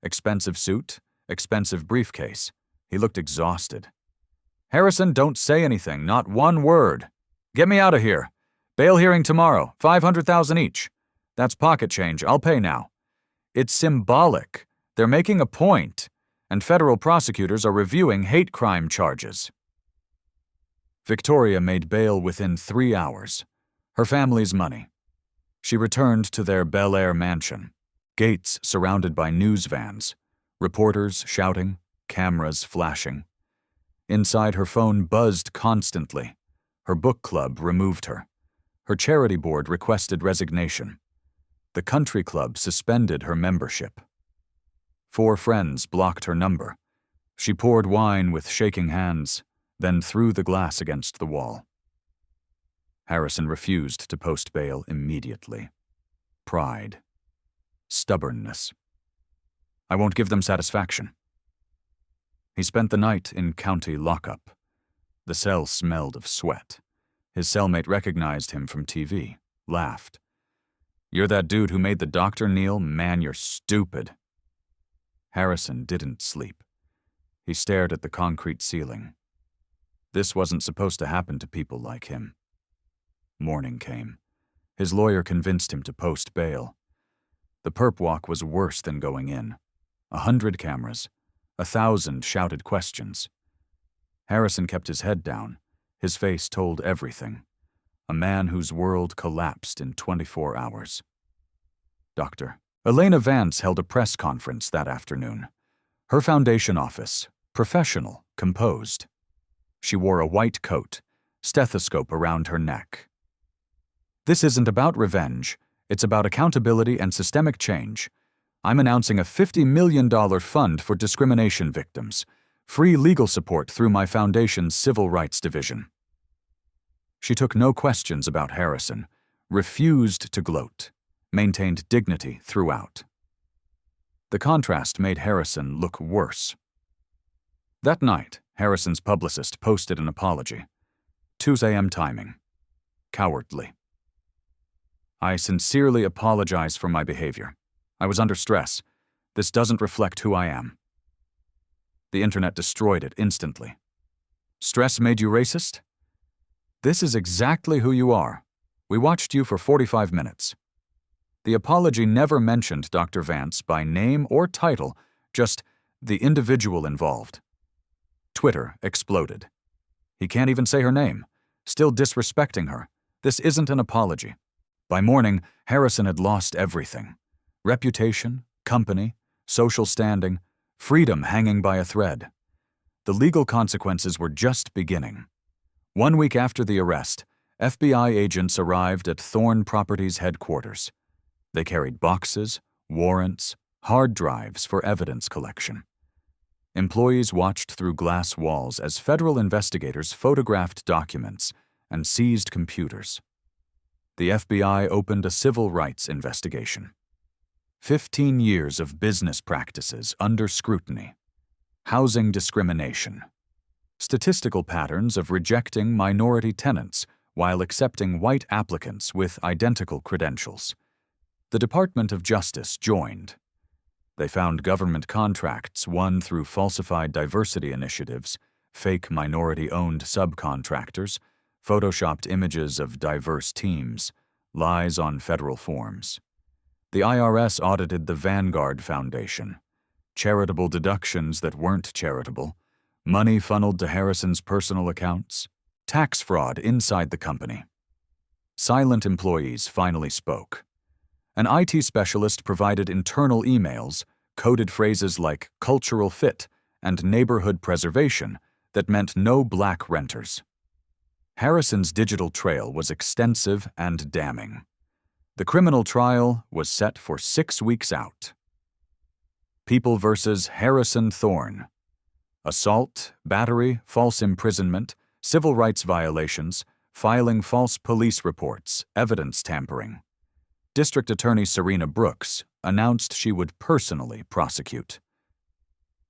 Expensive suit, expensive briefcase. He looked exhausted. Harrison, don't say anything, not one word. Get me out of here. Bail hearing tomorrow, $500,000 each. That's pocket change, I'll pay now. It's symbolic. They're making a point, and federal prosecutors are reviewing hate crime charges. Victoria made bail within 3 hours. Her family's money. She returned to their Bel Air mansion. Gates surrounded by news vans. Reporters shouting, cameras flashing. Inside, her phone buzzed constantly. Her book club removed her. Her charity board requested resignation. The country club suspended her membership. 4 friends blocked her number. She poured wine with shaking hands, then threw the glass against the wall. Harrison refused to post bail immediately. Pride. Stubbornness. I won't give them satisfaction. He spent the night in county lockup. The cell smelled of sweat. His cellmate recognized him from TV, laughed. You're that dude who made the doctor kneel? Man, you're stupid. Harrison didn't sleep. He stared at the concrete ceiling. This wasn't supposed to happen to people like him. Morning came. His lawyer convinced him to post bail. The perp walk was worse than going in. 100 cameras. 1,000 shouted questions. Harrison kept his head down. His face told everything. A man whose world collapsed in 24 hours. Dr. Elena Vance held a press conference that afternoon. Her foundation office, professional, composed. She wore a white coat, stethoscope around her neck. This isn't about revenge. It's about accountability and systemic change. I'm announcing a $50 million fund for discrimination victims. Free legal support through my foundation's Civil Rights Division. She took no questions about Harrison, refused to gloat, maintained dignity throughout. The contrast made Harrison look worse. That night, Harrison's publicist posted an apology. 2 a.m. timing. Cowardly. I sincerely apologize for my behavior. I was under stress. This doesn't reflect who I am. The internet destroyed it instantly. Stress made you racist? This is exactly who you are. We watched you for 45 minutes. The apology never mentioned Dr. Vance by name or title, just the individual involved. Twitter exploded. He can't even say her name, still disrespecting her. This isn't an apology. By morning, Harrison had lost everything. Reputation, company, social standing, freedom hanging by a thread. The legal consequences were just beginning. 1 week after the arrest, FBI agents arrived at Thorne Properties headquarters. They carried boxes, warrants, hard drives for evidence collection. Employees watched through glass walls as federal investigators photographed documents and seized computers. The FBI opened a civil rights investigation. 15 years of business practices under scrutiny. Housing discrimination. Statistical patterns of rejecting minority tenants while accepting white applicants with identical credentials. The Department of Justice joined. They found government contracts won through falsified diversity initiatives, fake minority-owned subcontractors, photoshopped images of diverse teams, lies on federal forms. The IRS audited the Vanguard Foundation. Charitable deductions that weren't charitable, money funneled to Harrison's personal accounts, tax fraud inside the company. Silent employees finally spoke. An IT specialist provided internal emails, coded phrases like cultural fit and neighborhood preservation that meant no black renters. Harrison's digital trail was extensive and damning. The criminal trial was set for 6 weeks out. People versus Harrison Thorne. Assault, battery, false imprisonment, civil rights violations, filing false police reports, evidence tampering. District Attorney Serena Brooks announced she would personally prosecute.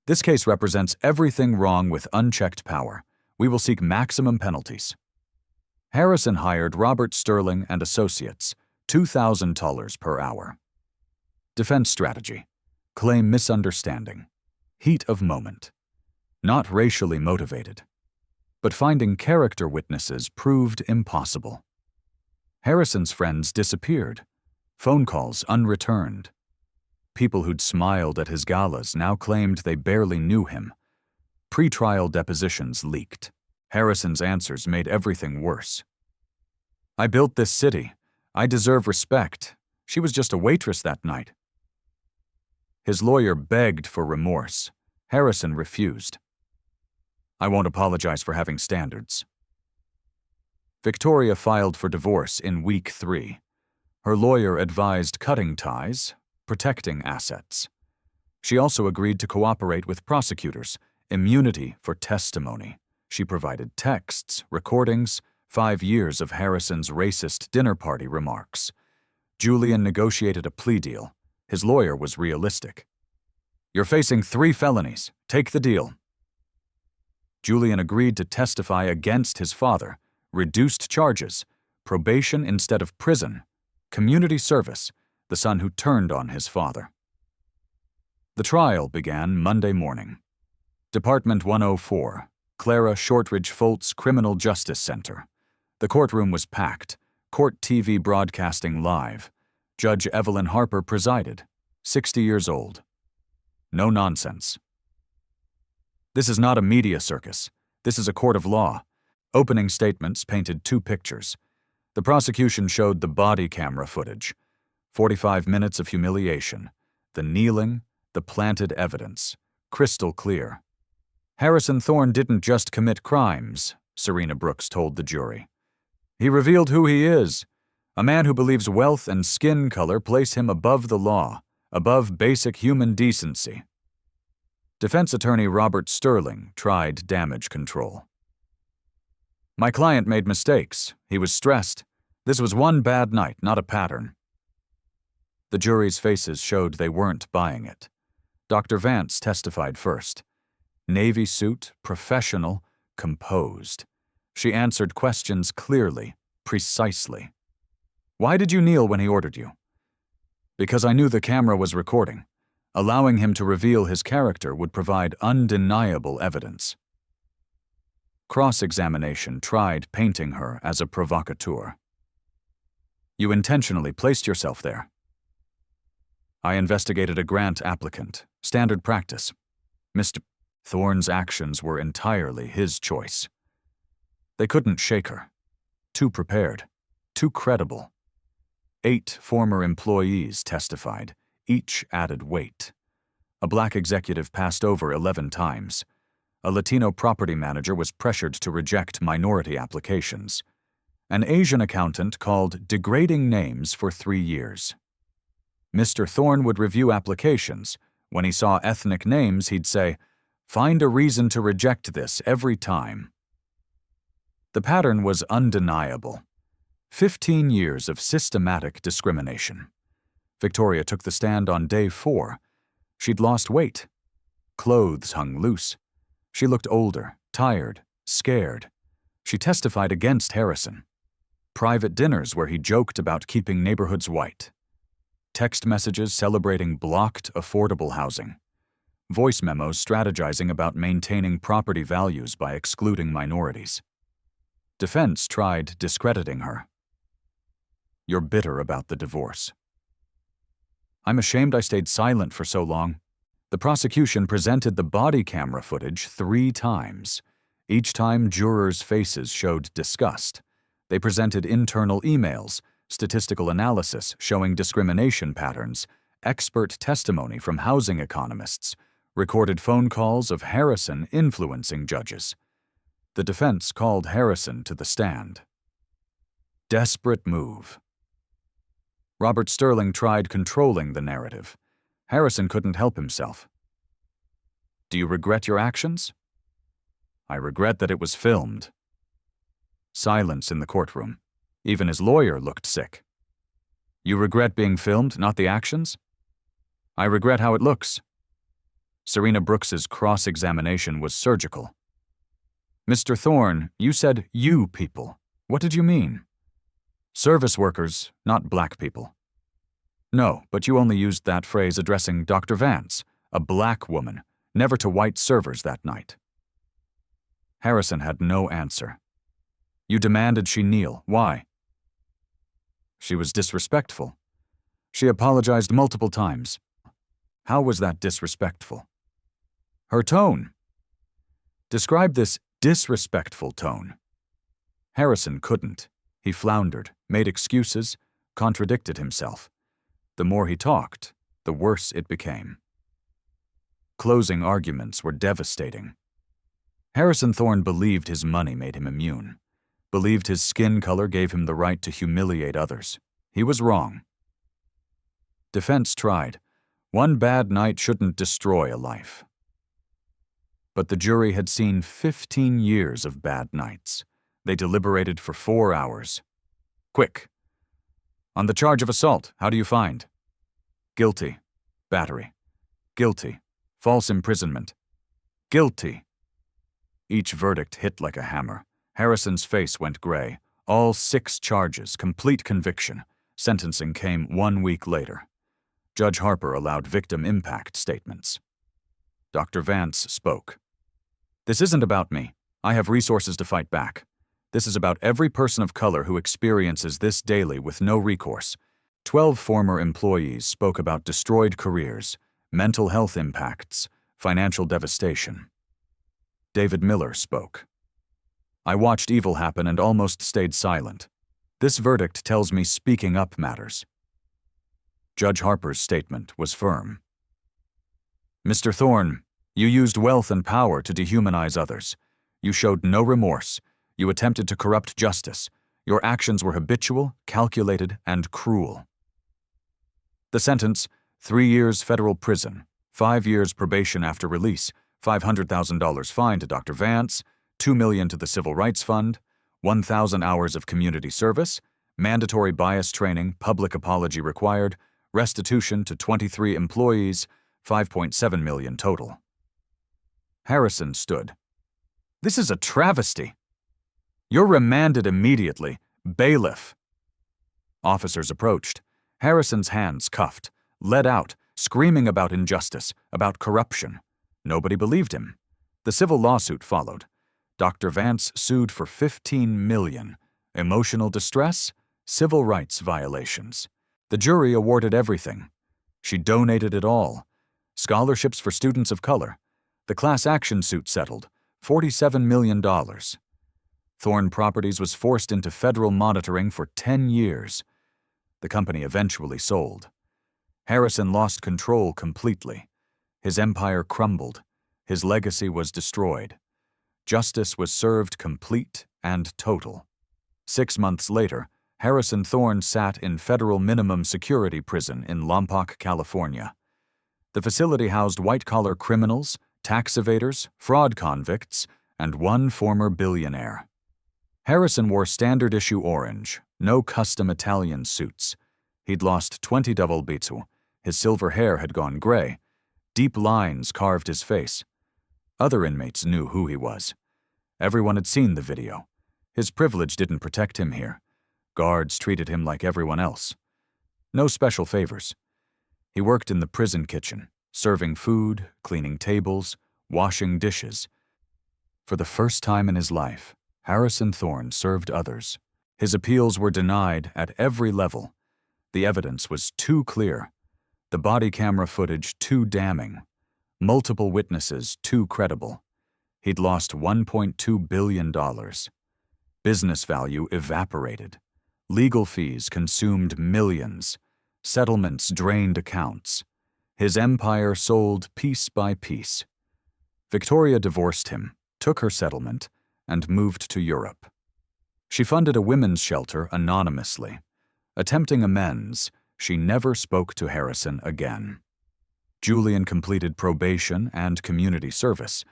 This case represents everything wrong with unchecked power. We will seek maximum penalties. Harrison hired Robert Sterling and Associates, $2,000 per hour. Defense strategy. Claim misunderstanding. Heat of moment. Not racially motivated. But finding character witnesses proved impossible. Harrison's friends disappeared. Phone calls unreturned. People who'd smiled at his galas now claimed they barely knew him. Pre-trial depositions leaked. Harrison's answers made everything worse. I built this city. I deserve respect. She was just a waitress that night. His lawyer begged for remorse. Harrison refused. I won't apologize for having standards. Victoria filed for divorce in week 3. Her lawyer advised cutting ties, protecting assets. She also agreed to cooperate with prosecutors, immunity for testimony. She provided texts, recordings, 5 years of Harrison's racist dinner party remarks. Julian negotiated a plea deal. His lawyer was realistic. You're facing 3 felonies. Take the deal. Julian agreed to testify against his father, reduced charges, probation instead of prison, community service, the son who turned on his father. The trial began Monday morning. Department 104, Clara Shortridge Foltz Criminal Justice Center. The courtroom was packed, court TV broadcasting live. Judge Evelyn Harper presided, 60 years old. No nonsense. This is not a media circus. This is a court of law. Opening statements painted 2 pictures. The prosecution showed the body camera footage. 45 minutes of humiliation. The kneeling, the planted evidence. Crystal clear. Harrison Thorne didn't just commit crimes, Serena Brooks told the jury. He revealed who he is. A man who believes wealth and skin color place him above the law, above basic human decency. Defense attorney Robert Sterling tried damage control. My client made mistakes. He was stressed. This was one bad night, not a pattern. The jury's faces showed they weren't buying it. Dr. Vance testified first. Navy suit, professional, composed. She answered questions clearly, precisely. Why did you kneel when he ordered you? Because I knew the camera was recording. Allowing him to reveal his character would provide undeniable evidence. Cross-examination tried painting her as a provocateur. You intentionally placed yourself there. I investigated a grant applicant. Standard practice. Mr. Thorne's actions were entirely his choice. They couldn't shake her. Too prepared. Too credible. 8 former employees testified. Each added weight. A black executive passed over 11 times. A Latino property manager was pressured to reject minority applications. An Asian accountant called degrading names for 3 years. Mr. Thorne would review applications. When he saw ethnic names, he'd say, "Find a reason to reject this every time." The pattern was undeniable. 15 years of systematic discrimination. Victoria took the stand on day 4. She'd lost weight. Clothes hung loose. She looked older, tired, scared. She testified against Harrison. Private dinners where he joked about keeping neighborhoods white. Text messages celebrating blocked affordable housing. Voice memos strategizing about maintaining property values by excluding minorities. Defense tried discrediting her. You're bitter about the divorce. I'm ashamed I stayed silent for so long. The prosecution presented the body camera footage 3 times. Each time, jurors' faces showed disgust. They presented internal emails, statistical analysis showing discrimination patterns, expert testimony from housing economists, recorded phone calls of Harrison influencing judges. The defense called Harrison to the stand. Desperate move. Robert Sterling tried controlling the narrative. Harrison couldn't help himself. Do you regret your actions? I regret that it was filmed. Silence in the courtroom. Even his lawyer looked sick. You regret being filmed, not the actions? I regret how it looks. Serena Brooks's cross-examination was surgical. Mr. Thorne, you said you people. What did you mean? Service workers, not black people. No, but you only used that phrase addressing Dr. Vance, a black woman, never to white servers that night. Harrison had no answer. You demanded she kneel. Why? She was disrespectful. She apologized multiple times. How was that disrespectful? Her tone. Describe this disrespectful tone. Harrison couldn't. He floundered, made excuses, contradicted himself. The more he talked, the worse it became. Closing arguments were devastating. Harrison Thorne believed his money made him immune, believed his skin color gave him the right to humiliate others. He was wrong. Defense tried. One bad night shouldn't destroy a life. But the jury had seen 15 years of bad nights. They deliberated for 4 hours. Quick. On the charge of assault, how do you find? Guilty. Battery. Guilty. False imprisonment. Guilty. Each verdict hit like a hammer. Harrison's face went gray. All 6 charges, complete conviction. Sentencing came 1 week later. Judge Harper allowed victim impact statements. Dr. Vance spoke. This isn't about me. I have resources to fight back. This is about every person of color who experiences this daily with no recourse. 12 former employees spoke about destroyed careers, mental health impacts, financial devastation. David Miller spoke. I watched evil happen and almost stayed silent. This verdict tells me speaking up matters. Judge Harper's statement was firm. Mr. Thorne, you used wealth and power to dehumanize others. You showed no remorse. You attempted to corrupt justice. Your actions were habitual, calculated, and cruel. The sentence, 3 years federal prison, 5 years probation after release, $500,000 fine to Dr. Vance, $2 million to the Civil Rights Fund, 1,000 hours of community service, mandatory bias training, public apology required, restitution to 23 employees, $5.7 million total. Harrison stood. This is a travesty. You're remanded immediately. Bailiff. Officers approached. Harrison's hands cuffed, led out, screaming about injustice, about corruption. Nobody believed him. The civil lawsuit followed. Dr. Vance sued for $15 million. Emotional distress, civil rights violations. The jury awarded everything. She donated it all. Scholarships for students of color. The class action suit settled, $47 million. Thorne Properties was forced into federal monitoring for 10 years. The company eventually sold. Harrison lost control completely. His empire crumbled. His legacy was destroyed. Justice was served complete and total. 6 months later, Harrison Thorne sat in federal minimum security prison in Lompoc, California. The facility housed white-collar criminals, tax evaders, fraud convicts, and one former billionaire. Harrison wore standard-issue orange, no custom Italian suits. He'd lost 20 double bitsu. His silver hair had gone gray. Deep lines carved his face. Other inmates knew who he was. Everyone had seen the video. His privilege didn't protect him here. Guards treated him like everyone else. No special favors. He worked in the prison kitchen, serving food, cleaning tables, washing dishes. For the first time in his life, Harrison Thorne served others. His appeals were denied at every level. The evidence was too clear. The body camera footage too damning. Multiple witnesses too credible. He'd lost $1.2 billion. Business value evaporated. Legal fees consumed millions. Settlements drained accounts. His empire sold piece by piece. Victoria divorced him, took her settlement, and moved to Europe. She funded a women's shelter anonymously. Attempting amends, she never spoke to Harrison again. Julian completed probation and community service.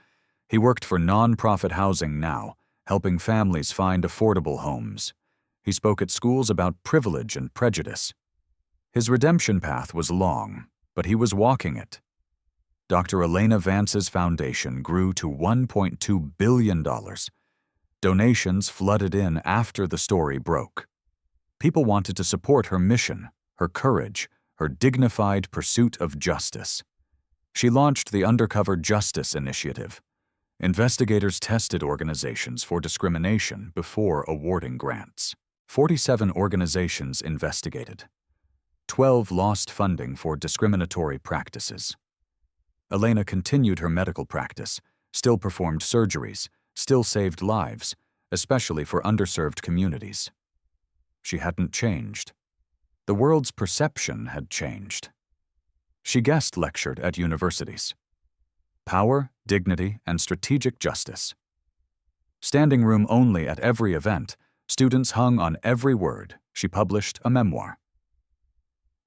He worked for non-profit housing now, helping families find affordable homes. He spoke at schools about privilege and prejudice. His redemption path was long, but he was walking it. Dr. Elena Vance's foundation grew to $1.2 billion. Donations flooded in after the story broke. People wanted to support her mission, her courage, her dignified pursuit of justice. She launched the Undercover Justice Initiative. Investigators tested organizations for discrimination before awarding grants. 47 organizations investigated. 12 lost funding for discriminatory practices. Elena continued her medical practice, still performed surgeries, still saved lives, especially for underserved communities. She hadn't changed. The world's perception had changed. She guest lectured at universities. Power, dignity, and strategic justice. Standing room only at every event, students hung on every word. She published a memoir.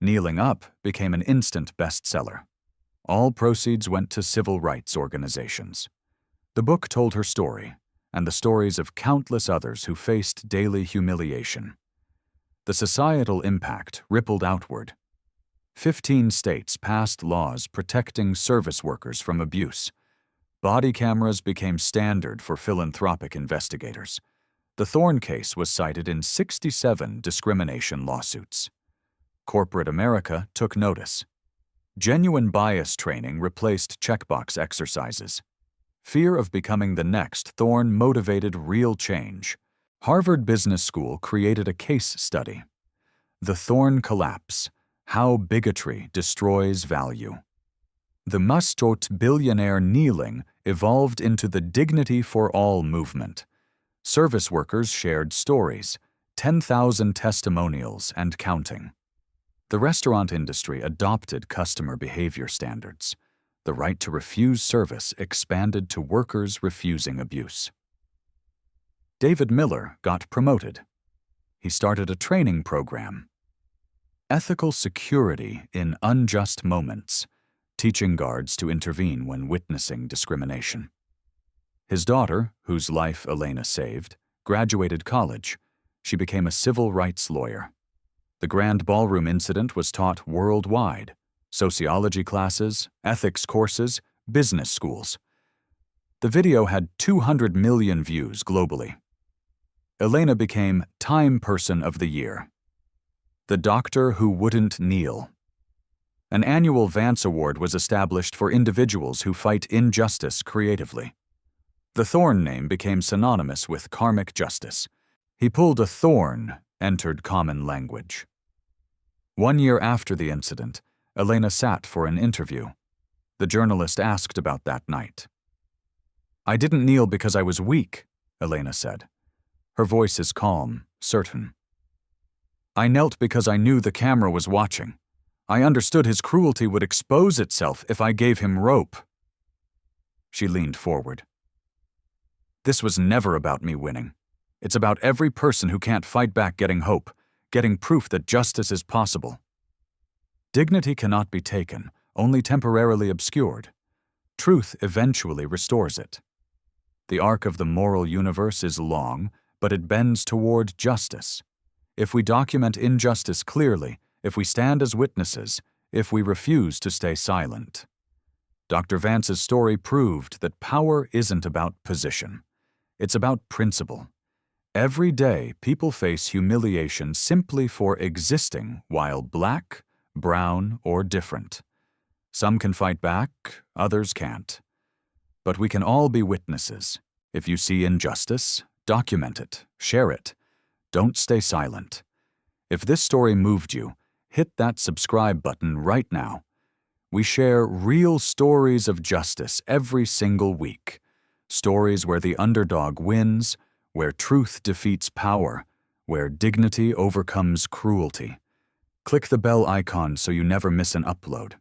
Kneeling Up became an instant bestseller. All proceeds went to civil rights organizations. The book told her story, and the stories of countless others who faced daily humiliation. The societal impact rippled outward. 15 states passed laws protecting service workers from abuse. Body cameras became standard for philanthropic investigators. The Thorne case was cited in 67 discrimination lawsuits. Corporate America took notice. Genuine bias training replaced checkbox exercises. Fear of becoming the next Thorne motivated real change. Harvard Business School created a case study. The Thorne Collapse: How Bigotry Destroys Value. The Mustot billionaire kneeling evolved into the Dignity for All movement. Service workers shared stories, 10,000 testimonials and counting. The restaurant industry adopted customer behavior standards. The right to refuse service expanded to workers refusing abuse. David Miller got promoted. He started a training program. Ethical security in unjust moments, teaching guards to intervene when witnessing discrimination. His daughter, whose life Elena saved, graduated college. She became a civil rights lawyer. The Grand Ballroom incident was taught worldwide: sociology classes, ethics courses, business schools. The video had 200 million views globally. Elena became Time Person of the Year. The Doctor Who Wouldn't Kneel. An annual Vance Award was established for individuals who fight injustice creatively. The Thorn name became synonymous with karmic justice. He pulled a thorn, entered common language. 1 year after the incident, Elena sat for an interview. The journalist asked about that night. "I didn't kneel because I was weak," Elena said. Her voice is calm, certain. "I knelt because I knew the camera was watching. I understood his cruelty would expose itself if I gave him rope." She leaned forward. "This was never about me winning. It's about every person who can't fight back getting hope, getting proof that justice is possible. Dignity cannot be taken, only temporarily obscured. Truth eventually restores it. The arc of the moral universe is long, but it bends toward justice. If we document injustice clearly, if we stand as witnesses, if we refuse to stay silent." Dr. Vance's story proved that power isn't about position. It's about principle. Every day, people face humiliation simply for existing while black, brown, or different. Some can fight back, others can't. But we can all be witnesses. If you see injustice, document it, share it. Don't stay silent. If this story moved you, hit that subscribe button right now. We share real stories of justice every single week. Stories where the underdog wins, where truth defeats power, where dignity overcomes cruelty. Click the bell icon so you never miss an upload.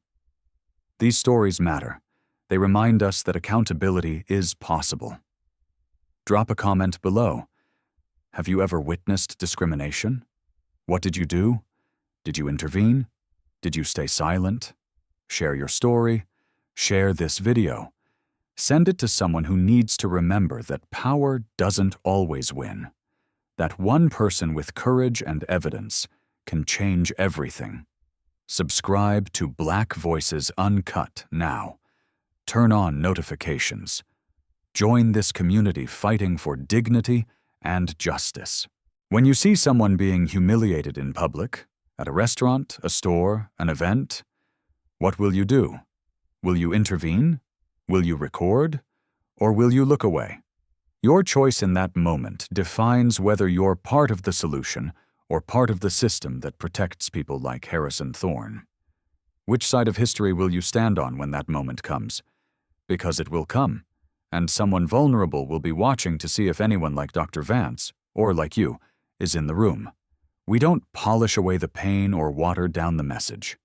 These stories matter. They remind us that accountability is possible. Drop a comment below. Have you ever witnessed discrimination? What did you do? Did you intervene? Did you stay silent? Share your story. Share this video. Send it to someone who needs to remember that power doesn't always win. That one person with courage and evidence can change everything. Subscribe to Black Voices Uncut now. Turn on notifications. Join this community fighting for dignity and justice. When you see someone being humiliated in public, at a restaurant, a store, an event, what will you do? Will you intervene? Will you record? Or will you look away? Your choice in that moment defines whether you're part of the solution or part of the system that protects people like Harrison Thorne. Which side of history will you stand on when that moment comes? Because it will come, and someone vulnerable will be watching to see if anyone like Dr. Vance, or like you, is in the room. We don't polish away the pain or water down the message.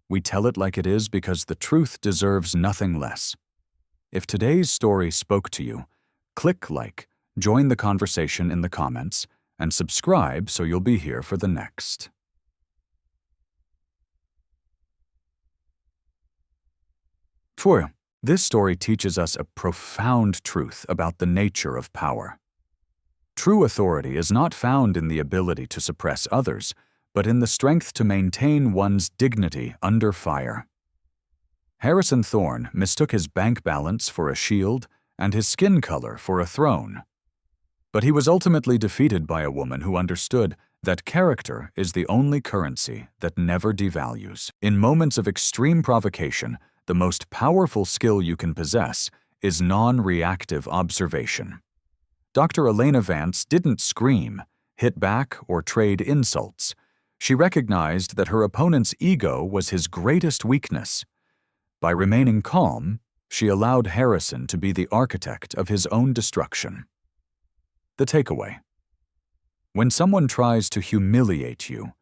We tell it like it is because the truth deserves nothing less. If today's story spoke to you, click like, join the conversation in the comments, and subscribe so you'll be here for the next. This story teaches us a profound truth about the nature of power. True authority is not found in the ability to suppress others, but in the strength to maintain one's dignity under fire. Harrison Thorne mistook his bank balance for a shield and his skin color for a throne. But he was ultimately defeated by a woman who understood that character is the only currency that never devalues. In moments of extreme provocation, the most powerful skill you can possess is non-reactive observation. Dr. Elena Vance didn't scream, hit back, or trade insults. She recognized that her opponent's ego was his greatest weakness. By remaining calm, she allowed Harrison to be the architect of his own destruction. The takeaway: when someone tries to humiliate you,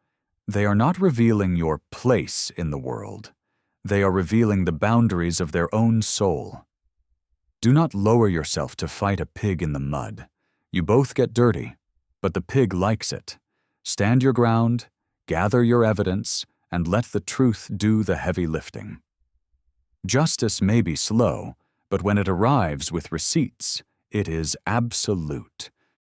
they are not revealing your place in the world. They are revealing the boundaries of their own soul. Do not lower yourself to fight a pig in the mud. You both get dirty, but the pig likes it. Stand your ground, gather your evidence, and let the truth do the heavy lifting. Justice may be slow, but when it arrives with receipts, it is absolute.